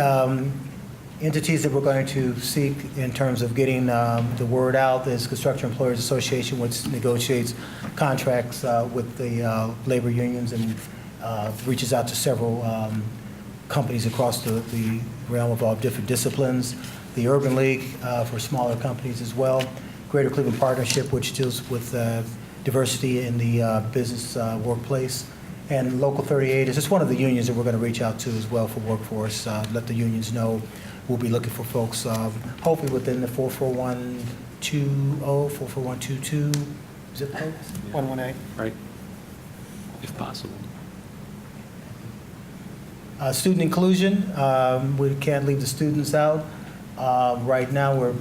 entities that we're going to seek in terms of getting the word out is Construction Employers Association, which negotiates contracts with the labor unions and reaches out to several companies across the realm of all different disciplines. The Urban League for smaller companies as well. Greater Cleveland Partnership, which deals with diversity in the business workplace. And Local 38 is just one of the unions that we're going to reach out to as well for workforce. Let the unions know we'll be looking for folks, hopefully within the 44120, 44122 zip codes. 118. right? If possible. Student inclusion, we can't leave the students out. Right now, we're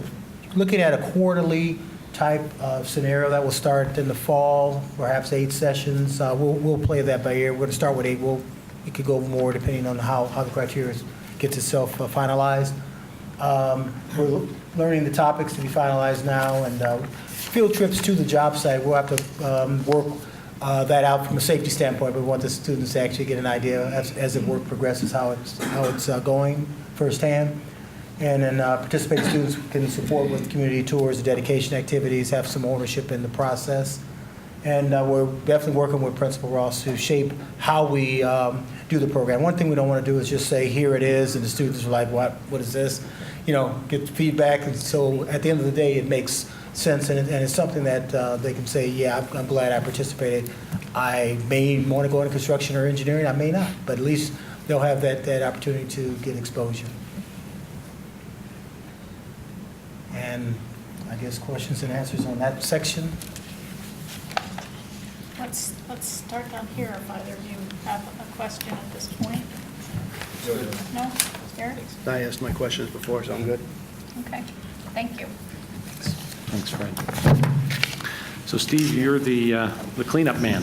looking at a quarterly type of scenario that will start in the fall, perhaps 8 sessions. We'll play that by ear. We're going to start with 8. It could go more depending on how the criteria gets itself finalized. We're learning the topics to be finalized now, and field trips to the job site, we'll have to work that out from a safety standpoint. We want the students to actually get an idea as the work progresses, how it's going firsthand. And then participating students can support with community tours, dedication activities, have some ownership in the process. And we're definitely working with Principal Ross to shape how we do the program. One thing we don't want to do is just say, here it is, and the students are like, what is this? Get feedback. And so at the end of the day, it makes sense, and it's something that they can say, yeah, I'm glad I participated. I may want to go into construction or engineering, I may not, but at least they'll have that opportunity to get exposure. And I guess questions and answers on that section. Let's start down here if either of you have a question at this point. No? Eric? I asked my questions before, so I'm good. Okay, thank you. Thanks, Fred. So, Steve, you're the cleanup man.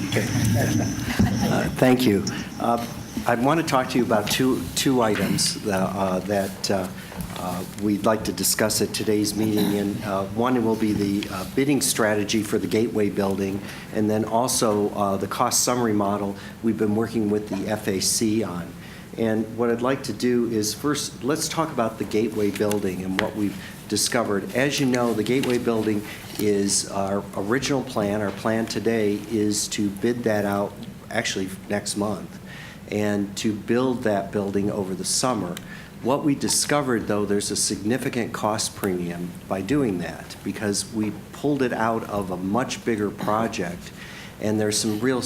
Thank you. I want to talk to you about two items that we'd like to discuss at today's meeting. And one will be the bidding strategy for the Gateway building, and then also the cost summary model we've been working with the FAC on. And what I'd like to do is first, let's talk about the Gateway building and what we've discovered. As you know, the Gateway building is our original plan. Our plan today is to bid that out actually next month and to build that building over the summer. What we discovered, though, there's a significant cost premium by doing that because we pulled it out of a much bigger project. And there's some real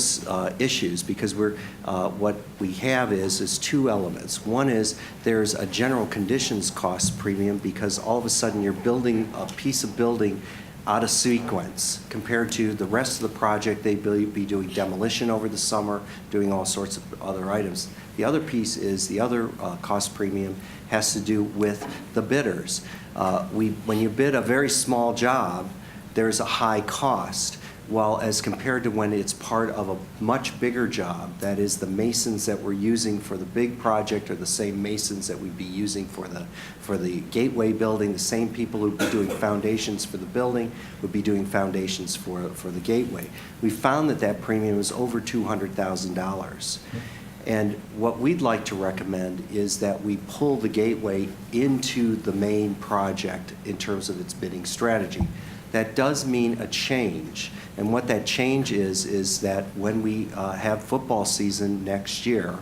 issues because what we have is two elements. One is there's a general conditions cost premium because all of a sudden you're building a piece of building out of sequence compared to the rest of the project. They'd be doing demolition over the summer, doing all sorts of other items. The other piece is the other cost premium has to do with the bidders. When you bid a very small job, there's a high cost. Well, as compared to when it's part of a much bigger job, that is the masons that we're using for the big project are the same masons that we'd be using for the Gateway building. The same people who'd be doing foundations for the building would be doing foundations for the Gateway. We found that premium was over $200,000. And what we'd like to recommend is that we pull the Gateway into the main project in terms of its bidding strategy. That does mean a change. And what that change is that when we have football season next year,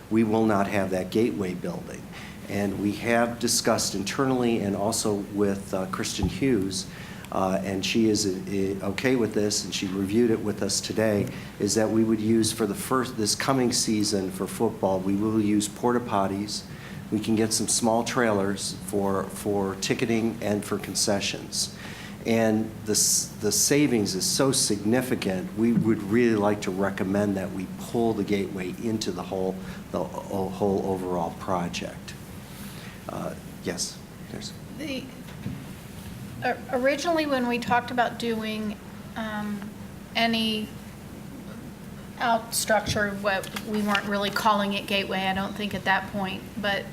we will not have that Gateway building. And we have discussed internally and also with Kristen Hughes, and she is okay with this, and she reviewed it with us today, is that we would use for this coming season for football, we will use porta potties. We can get some small trailers for ticketing and for concessions. And the savings is so significant, we would really like to recommend that we pull the Gateway into the whole overall project. Yes, there's. Originally, when we talked about doing any out structure, we weren't really calling it Gateway, I don't think at that point, but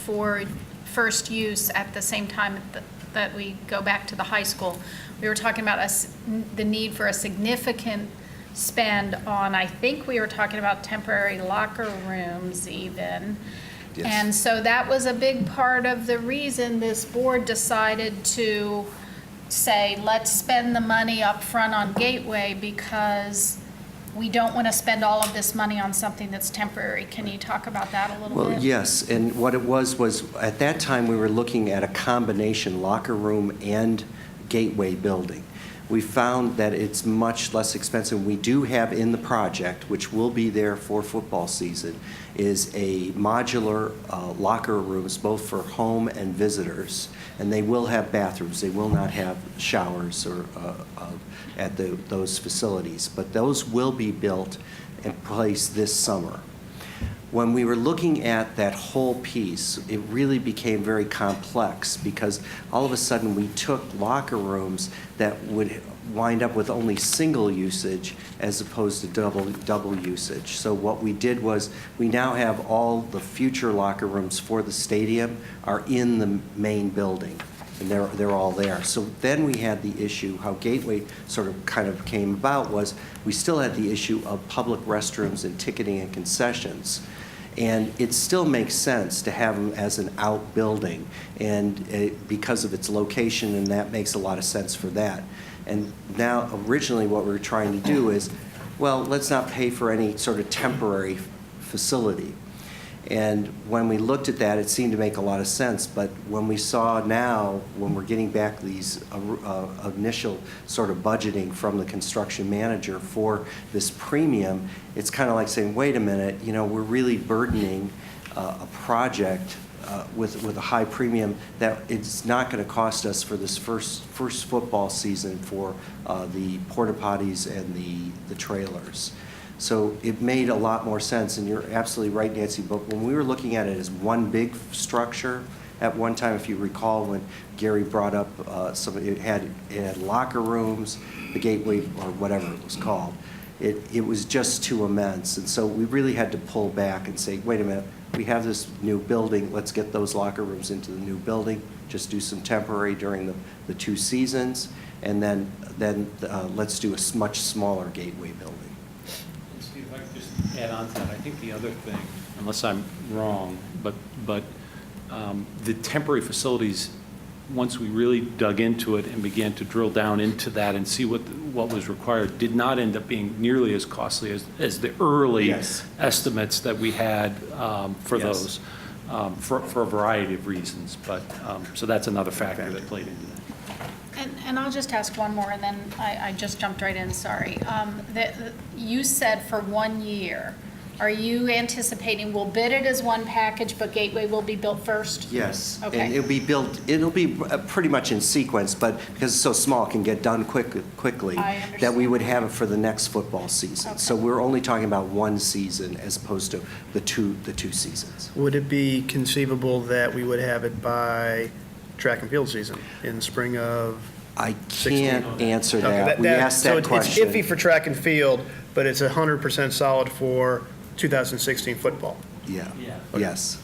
for first use at the same time that we go back to the high school, we were talking about the need for a significant spend on, I think we were talking about temporary locker rooms even. Yes. And so that was a big part of the reason this board decided to say, let's spend the money up front on Gateway, because we don't want to spend all of this money on something that's temporary. Can you talk about that a little bit? Well, yes, and what it was at that time, we were looking at a combination locker room and gateway building. We found that it's much less expensive. We do have in the project, which will be there for football season, is a modular locker rooms, both for home and visitors, and they will have bathrooms. They will not have showers or at those facilities, but those will be built and placed this summer. When we were looking at that whole piece, it really became very complex, because all of a sudden we took locker rooms that would wind up with only single usage as opposed to double usage. So what we did was, we now have all the future locker rooms for the stadium are in the main building, and they're all there. So then we had the issue, how Gateway sort of kind of came about was, we still had the issue of public restrooms and ticketing and concessions. And it still makes sense to have them as an outbuilding, and because of its location, and that makes a lot of sense for that. And now, originally, what we were trying to do is, well, let's not pay for any sort of temporary facility. And when we looked at that, it seemed to make a lot of sense. But when we saw now, when we're getting back these initial sort of budgeting from the construction manager for this premium, it's kind of like saying, wait a minute, you know, we're really burdening a project with a high premium that it's not going to cost us for this first football season for the porta potties and the trailers. So it made a lot more sense, and you're absolutely right, Nancy, but when we were looking at it as one big structure, at one time, if you recall, when Gary brought up it had locker rooms, the gateway, or whatever it was called, it was just too immense. And so we really had to pull back and say, wait a minute, we have this new building, let's get those locker rooms into the new building, just do some temporary during the 2 seasons, and then let's do a much smaller gateway building. Steve, if I could just add on to that, I think the other thing, unless I'm wrong, but the temporary facilities, once we really dug into it and began to drill down into that and see what was required, did not end up being nearly as costly as the early Yes. estimates that we had for Yes. those, for a variety of reasons. But, so that's another factor that played into that. And I'll just ask one more, and then I just jumped right in, sorry. You said for 1 year. Are you anticipating we'll bid it as one package, but Gateway will be built first? Yes. Okay. And it'll be pretty much in sequence, but because it's so small, it can get done quickly. I understand. That we would have it for the next football season. Okay. So we're only talking about one season as opposed to the two seasons. Would it be conceivable that we would have it by track and field season in spring of? I can't answer Okay, that. We asked that question. So it's iffy for track and field, but it's 100% solid for 2016 football. Yeah, Yeah. yes.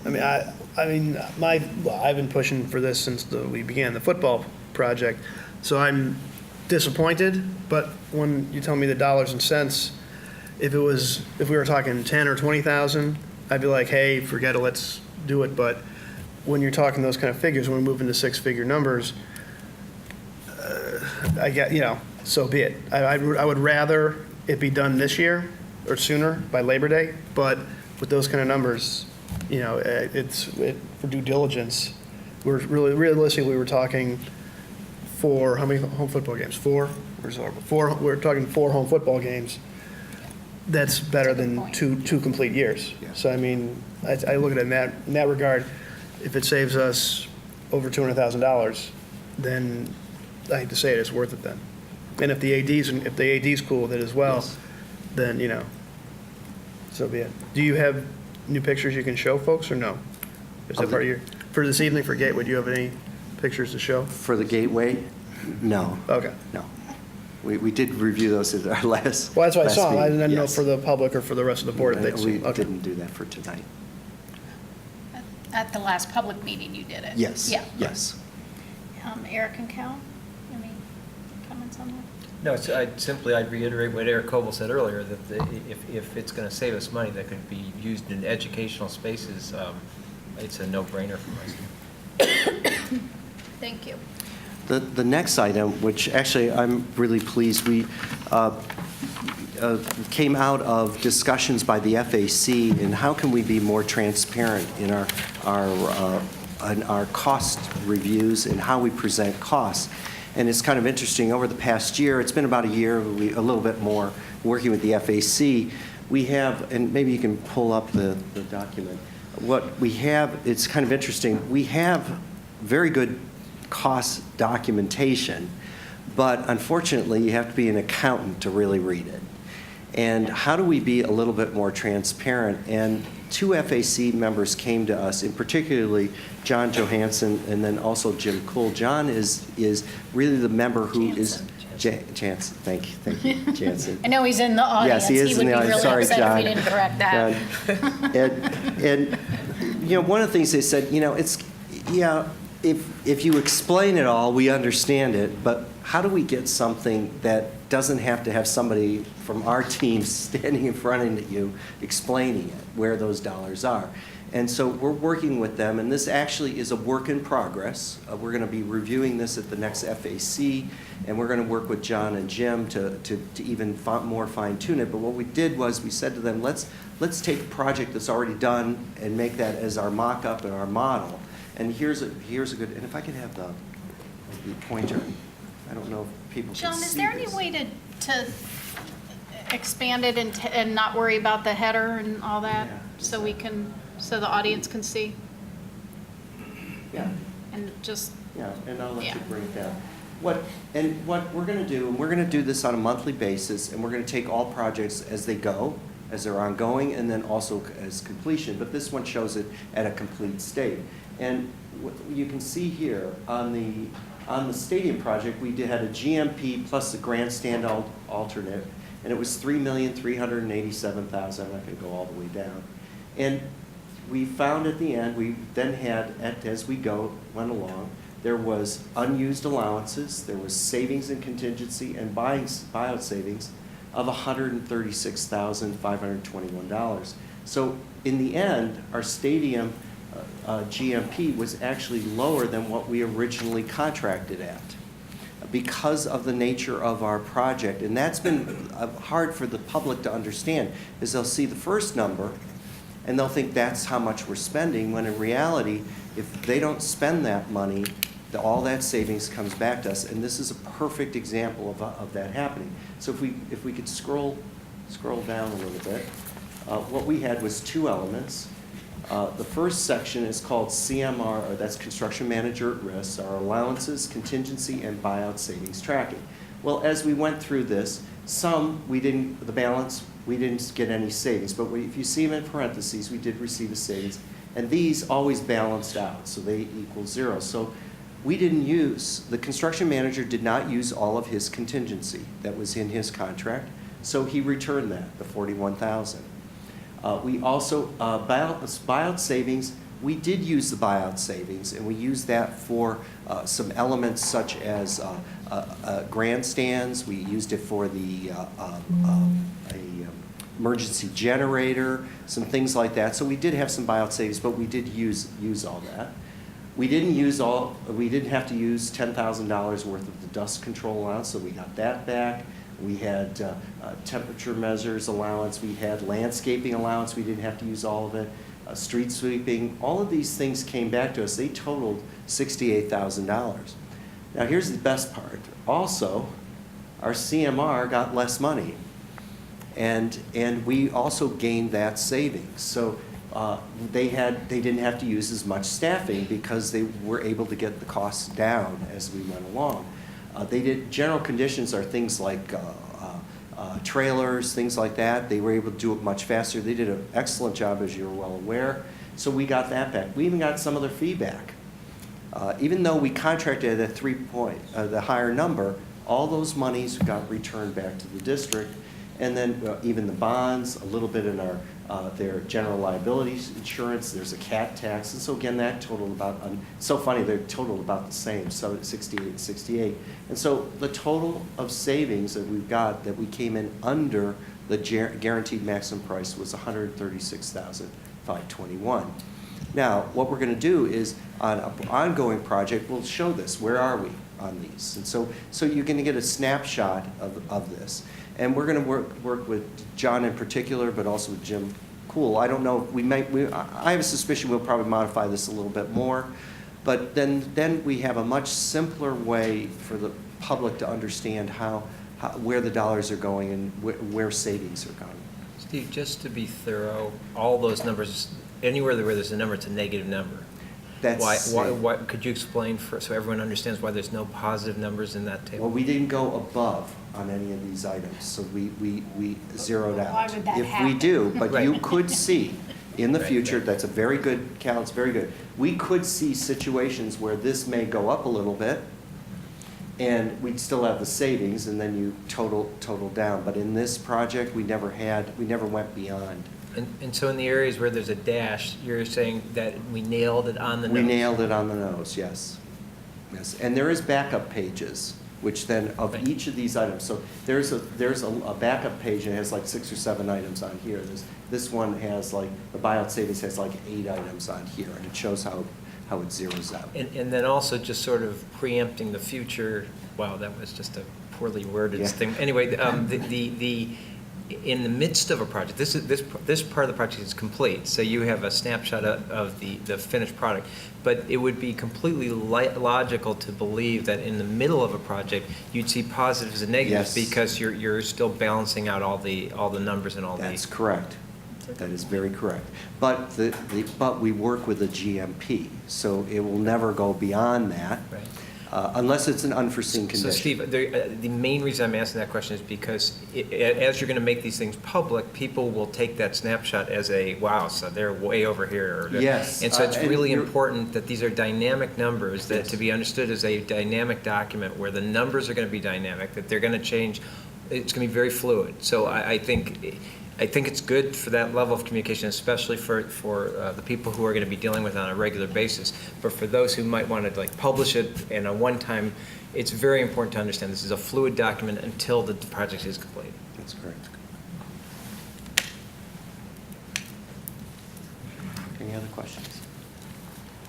I mean, I've been pushing for this since we began the football project, so I'm disappointed, but when you tell me the dollars and cents, if we were talking 10 or 20,000, I'd be like, hey, forget it, let's do it, but when you're talking those kind of figures, when we move into 6-figure numbers, I get, so be it. I would rather it be done this year or sooner by Labor Day, but with those kind of numbers, for due diligence, we're really, realistically, we were talking how many home football games? 4? We're talking 4 home football games. That's better than two complete years. Yeah. So, I mean, I look at it in that regard. If it saves us over $200,000, then I hate to say it, it's worth it then. And if the AD's cool with it as well, Yes. then, so be it. Do you have new pictures you can show folks, or no? Is that Of part of for this evening for Gateway, do you have any pictures to show? For the gateway, no, Okay. no. We did review those at our last. Well, that's what I last saw. I meeting. didn't know Yes. for the public or for the rest of the board if they'd We seen. Okay. didn't do that for tonight. At the last public meeting, you did it? Yes. Yeah. Yes. Eric and Cal, any comments on that? No, I'd reiterate what Eric Coble said earlier, that if it's going to save us money that could be used in educational spaces, it's a no-brainer for us. Thank you. The next item, which actually I'm really pleased, we came out of discussions by the FAC in how can we be more transparent in our cost reviews and how we present costs. And it's kind of interesting, over the past year, it's been about a year, a little bit more, working with the FAC, we have, and maybe you can pull up the document, what we have, it's kind of interesting, we have very good cost documentation, but unfortunately, you have to be an accountant to really read it. And how do we be a little bit more transparent? And two FAC members came to us, and particularly John Johansson and then also Jim Kuhl. John is really the member who is Jansen. Thank you, Jansen. I know he's in the audience. Yes, he is would in the be audience. really Sorry, upset John. if we didn't correct that. And one of the things they said, it's, if you explain it all, we understand it, but how do we get something that doesn't have to have somebody from our team standing in front of you explaining it, where those dollars are? And so we're working with them, and this actually is a work in progress. We're going to be reviewing this at the next FAC, and we're going to work with John and Jim to even more fine-tune it. But what we did was we said to them, let's take a project that's already done and make that as our mock-up and our model. And here's a good, and if I could have the pointer, I don't know if people can see John, is there any this. way to expand it and not worry about the header and all that? Yeah. So so the audience can see? Yeah. And just, Yeah, and I'll let Yeah. you bring it down. What we're going to do, and we're going to do this on a monthly basis, and we're going to take all projects as they go, as they're ongoing, and then also as completion. But this one shows it at a complete state. And what you can see here on the stadium project, we had a GMP plus the grandstand alternate, and it was $3,387,000. I'm not going to go all the way down. And we found at the end, we then had, as we went along, there was unused allowances, there was savings and contingency and buyout savings of $136,521. So in the end, our stadium GMP was actually lower than what we originally contracted at because of the nature of our project. And that's been hard for the public to understand, is they'll see the first number and they'll think that's how much we're spending, when in reality, if they don't spend that money, all that savings comes back to us. And this is a perfect example of that happening. So if we could scroll down a little bit, what we had was two elements. The first section is called CMR, or that's Construction Manager at Risk, our allowances, contingency, and buyout savings tracking. Well, as we went through this, we didn't get any savings, but if you see them in parentheses, we did receive a savings, and these always balanced out, so they equal zero. So the construction manager did not use all of his contingency that was in his contract, so he returned that, the $41,000. We also, buyout savings, we did use the buyout savings, and we used that for some elements such as grandstands. We used it for the emergency generator, some things like that. So we did have some buyout savings, but we did use all that. We didn't have to use $10,000 worth of the dust control allowance, so we got that back. We had temperature measures allowance, we had landscaping allowance, we didn't have to use all of it, street sweeping, all of these things came back to us. They totaled $68,000. Now here's the best part. Also, our CMR got less money, and we also gained that savings. So they didn't have to use as much staffing because they were able to get the costs down as we went along. General conditions are things like trailers, things like that. They were able to do it much faster. They did an excellent job, as you're well aware. So we got that back. We even got some of their feedback. Even though we contracted at the higher number, all those monies got returned back to the district. And then even the bonds, a little bit in our their general liability insurance, there's a cat tax, and so again, that totaled about, so funny, they're totaled about the same, so 68, 68. And so the total of savings that we've got, that we came in under the guaranteed maximum price, was $136,521. Now, what we're going to do is, on an ongoing project, we'll show this. Where are we on these? And so you're going to get a snapshot of this. And we're going to work with John in particular, but also with Jim Cool. I don't know if I have a suspicion we'll probably modify this a little bit more, but then we have a much simpler way for the public to understand where the dollars are going and where savings are going. Steve, just to be thorough, all those numbers, anywhere where there's a number, it's a negative number. Why, could you explain so everyone understands why there's no positive numbers in that table? Well, we didn't go above on any of these items, so we zeroed out. Why would that If we happen? do, but Right. you could see in the future, that's a very good count, it's very good. We could see situations where this may go up a little bit, and we'd still have the savings, and then you total down. But in this project, we never went beyond. And so in the areas where there's a dash, you're saying that we nailed it on the nose? We nailed it on the nose, yes. Yes, and there is backup pages, which then of each of these items. So there's a backup page, and it has like 6 or 7 items on here. This one has like, the buyout savings has like 8 items on here, and it shows how it zeroes out. And then also just sort of preempting the future, wow, that was just a poorly worded thing. Anyway, in the midst of a project, this part of the project is complete, so you have a snapshot of the finished product. But it would be completely logical to believe that in the middle of a project, you'd see positives and negatives because you're still balancing out all the numbers and all That's correct. That is very correct. But but we work with a GMP, so it will never go beyond that. Right. Unless it's an unforeseen condition. So Steve, the main reason I'm asking that question is because as you're going to make these things public, people will take that snapshot as wow, so they're way over here. Yes. And so it's really important that these are dynamic numbers, that to be understood as a dynamic document where the numbers are going to be dynamic, that they're going to change. It's going to be very fluid. So I think it's good for that level of communication, especially for the people who are going to be dealing with it on a regular basis. But for those who might want to publish it in a one-time, it's very important to understand this is a fluid document until the project is complete. That's correct. Any other questions?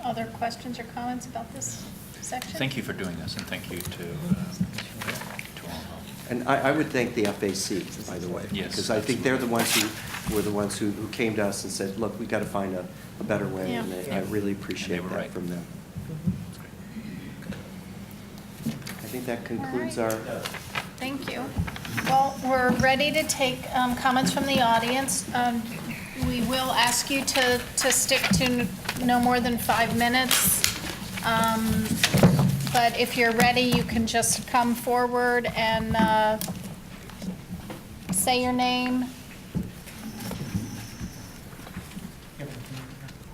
Other questions or comments about this section? Thank you for doing this, and thank you to all. And I would thank the FAC, by the way. Yes, because I think they're the ones who came to us and said, look, we've got to find a better way. Yeah. And I really appreciate were that right. from them. I think that concludes All our. right. Thank you. Well, we're ready to take comments from the audience. We will ask you to stick to no more than 5 minutes. But if you're ready, you can just come forward and say your name.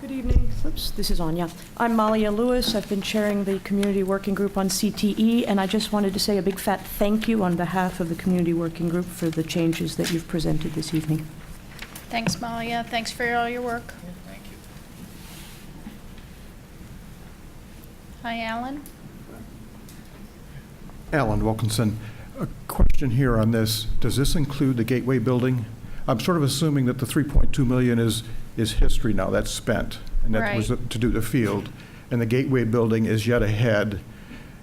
Good evening. Oops, this is Anya. I'm Malia Lewis. I've been chairing the Community Working Group on CTE, and I just wanted to say a big fat thank you on behalf of the Community Working Group for the changes that you've presented this evening. Thanks, Malia. Thanks for all your work. Thank you. Hi, Alan. Alan Wilkinson, a question here on this. Does this include the Gateway building? I'm sort of assuming that the $3.2 million is history now, that's spent, and that was Right. to do the field, and the Gateway building is yet ahead,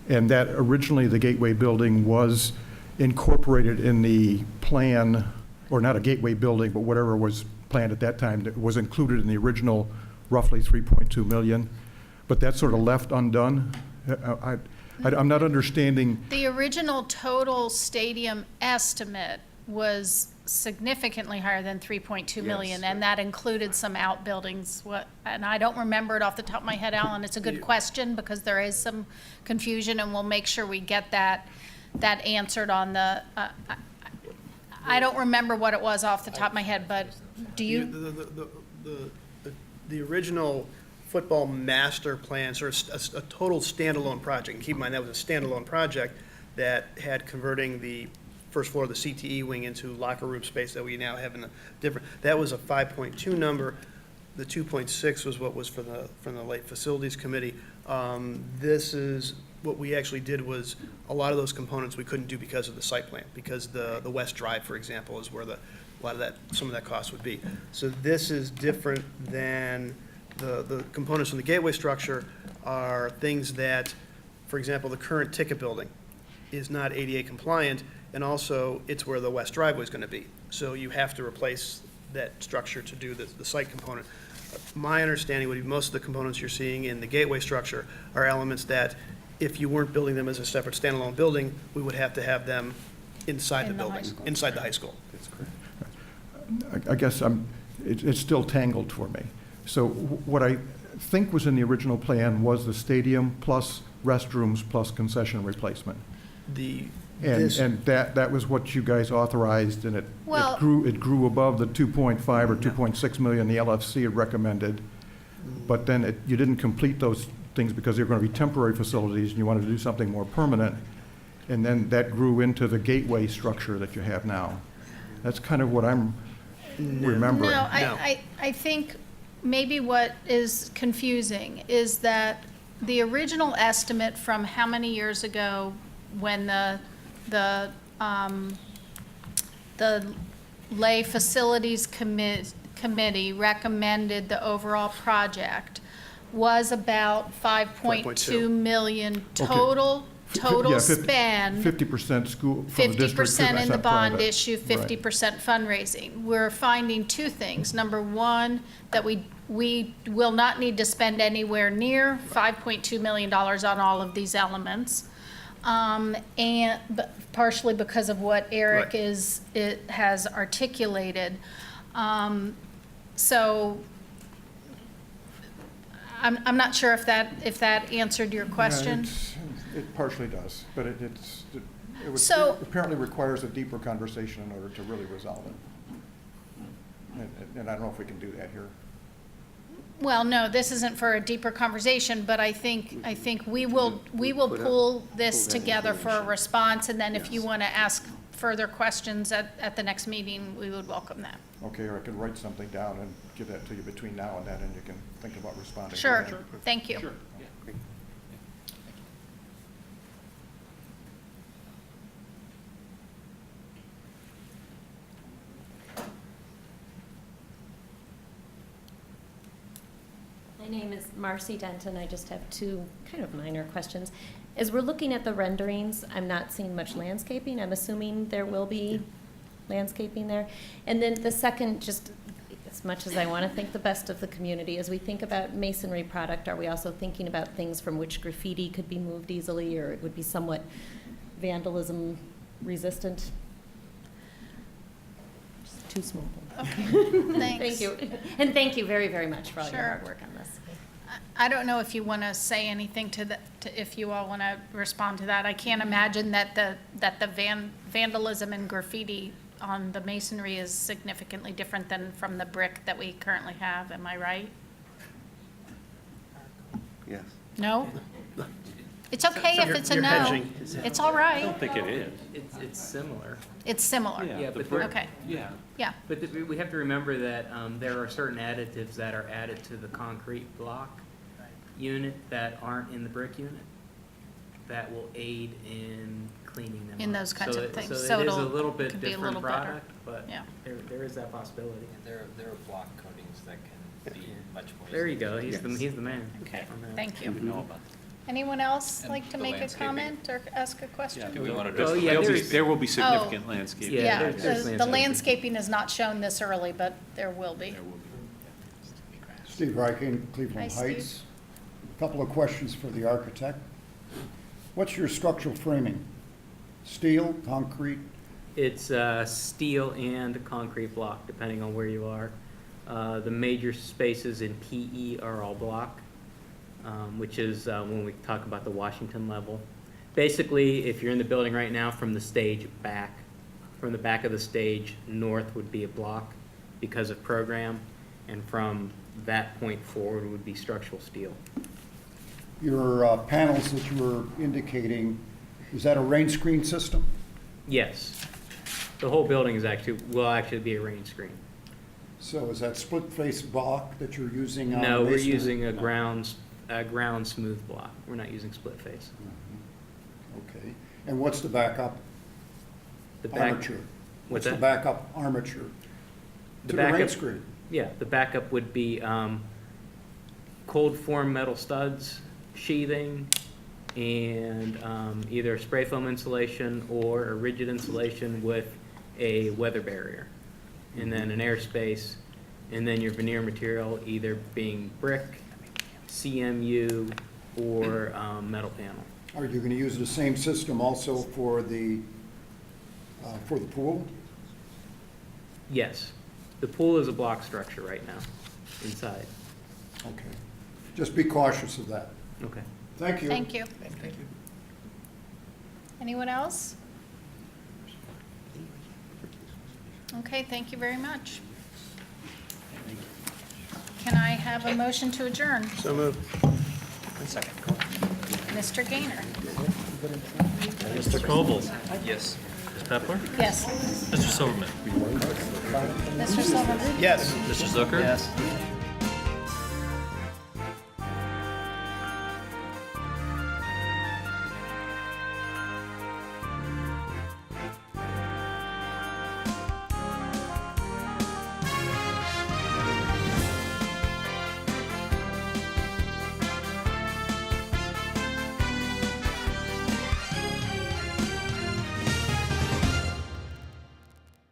and that originally the Gateway building was incorporated in the plan, or not a Gateway building, but whatever was planned at that time, that was included in the original roughly $3.2 million, but that's sort of left undone? I'm not understanding. The original total stadium estimate was significantly higher than 3.2 million, and that included some outbuildings. And I don't remember it off the top of my head, Alan. It's a good question because there is some confusion, and we'll make sure we get that answered on the. I don't remember what it was off the top of my head, but do you? The original football master plan, sort of a total standalone project. And keep in mind, that was a standalone project that had converting the first floor of the CTE wing into locker room space that we now have in a different, that was a 5.2 number. The 2.6 was what was from the late facilities committee. This is, what we actually did was, a lot of those components we couldn't do because of the site plan, because the West Drive, for example, is where a lot of that, some of that cost would be. So this is different than the components from the gateway structure are things that, for example, the current ticket building is not ADA compliant, and also it's where the West Driveway is going to be. So you have to replace that structure to do the site component. My understanding would be most of the components you're seeing in the gateway structure are elements that if you weren't building them as a separate standalone building, we would have to have them inside the building, inside the high school. That's correct. I guess it's still tangled for me. So what I think was in the original plan was the stadium plus restrooms plus concession replacement. And that was what you guys authorized, and it grew above the 2.5 or 2.6 million the LFC had recommended. But then you didn't complete those things because they were going to be temporary facilities, and you wanted to do something more permanent. And then that grew into the gateway structure that you have now. That's kind of what I'm remembering. No, I think maybe what is confusing is that the original estimate from how many years ago when the Lay Facilities Committee recommended the overall project was about 5.2 million total spend. 50% school from the district, 50% in the bond private. issue, 50% fundraising. We're finding two things. Number one, that we will not need to spend anywhere near $5.2 million on all of these elements. But partially because of what Eric has articulated. So I'm not sure if that answered your question. It partially does, but it So- apparently requires a deeper conversation in order to really resolve it. And I don't know if we can do that here. Well, no, this isn't for a deeper conversation, but I think we will pull this together for a response, and then if you want to ask further questions at the next meeting, we would welcome that. Okay, or I could write something down and give that to you between now and then, and you can think about responding. to Sure, that. thank you. Sure, yeah, great. My name is Marcy Denton. I just have two kind of minor questions. As we're looking at the renderings, I'm not seeing much landscaping. I'm assuming there will be landscaping there. And then the second, just as much as I want to think the best of the community, as we think about masonry product, are we also thinking about things from which graffiti could be moved easily, or it would be somewhat vandalism resistant? Just too small. Okay, thanks. Thank you. And thank you very, very much for all your Sure. hard work on this. I don't know if you want to say anything if you all want to respond to that. I can't imagine that the vandalism and graffiti on the masonry is significantly different than from the brick that we currently have. Am I right? Yes. No? It's okay if it's a You're no. hedging. It's all I right. don't think it is. It's similar. It's similar. Yeah, the but brick- Okay. Yeah. Yeah. But we have to remember that there are certain additives that are added to the concrete block unit that aren't in the brick unit that will aid in cleaning them In up. those kinds of things. So So it is a it'll- little bit could be a different little better. product, but Yeah. there is that possibility. There are block coatings that can be much more. There you go, he's the man. Okay, on that. thank you. Know about that. Anyone else And like to the make a landscaping. comment or ask a question? Do we want to Oh, just? yeah, There will be Oh. significant landscaping. Yeah, Yeah, there's the landscaping. landscaping is not shown this early, but there will be. Steve Reichen, Hi, Cleveland Steve. Heights. A couple of questions for the architect. What's your structural framing? Steel, concrete? It's steel and concrete block, depending on where you are. The major spaces in PE are all block, which is when we talk about the Washington level. Basically, if you're in the building right now, from the stage back, from the back of the stage, north would be a block because of program, and from that point forward would be structural steel. Your panels that you were indicating, is that a rain screen system? Yes. The whole building will actually be a rain screen. So is that split-face block that you're using on the No, we're basement? using a ground smooth block. We're not using split face. Okay. And what's the backup The back- armature? What's the that? backup armature to the rain backup- screen? Yeah, the backup would be cold form metal studs, sheathing, and either spray foam insulation or a rigid insulation with a weather barrier. And then an airspace, and then your veneer material either being brick, CMU, or metal panel. Are you going to use the same system also for the pool? Yes, the pool is a block structure right now, inside. Okay. Just be cautious of that. Okay. Thank you. Thank you. Anyone else? Okay, thank you very much. Can I have a motion to adjourn? So moved. Second. Mr. Gaynor? Mr. Coble? Yes. Ms. Pepler? Yes. Mr. Silverman? Mr. Silverman? Yes. Mr. Zucker? Yes.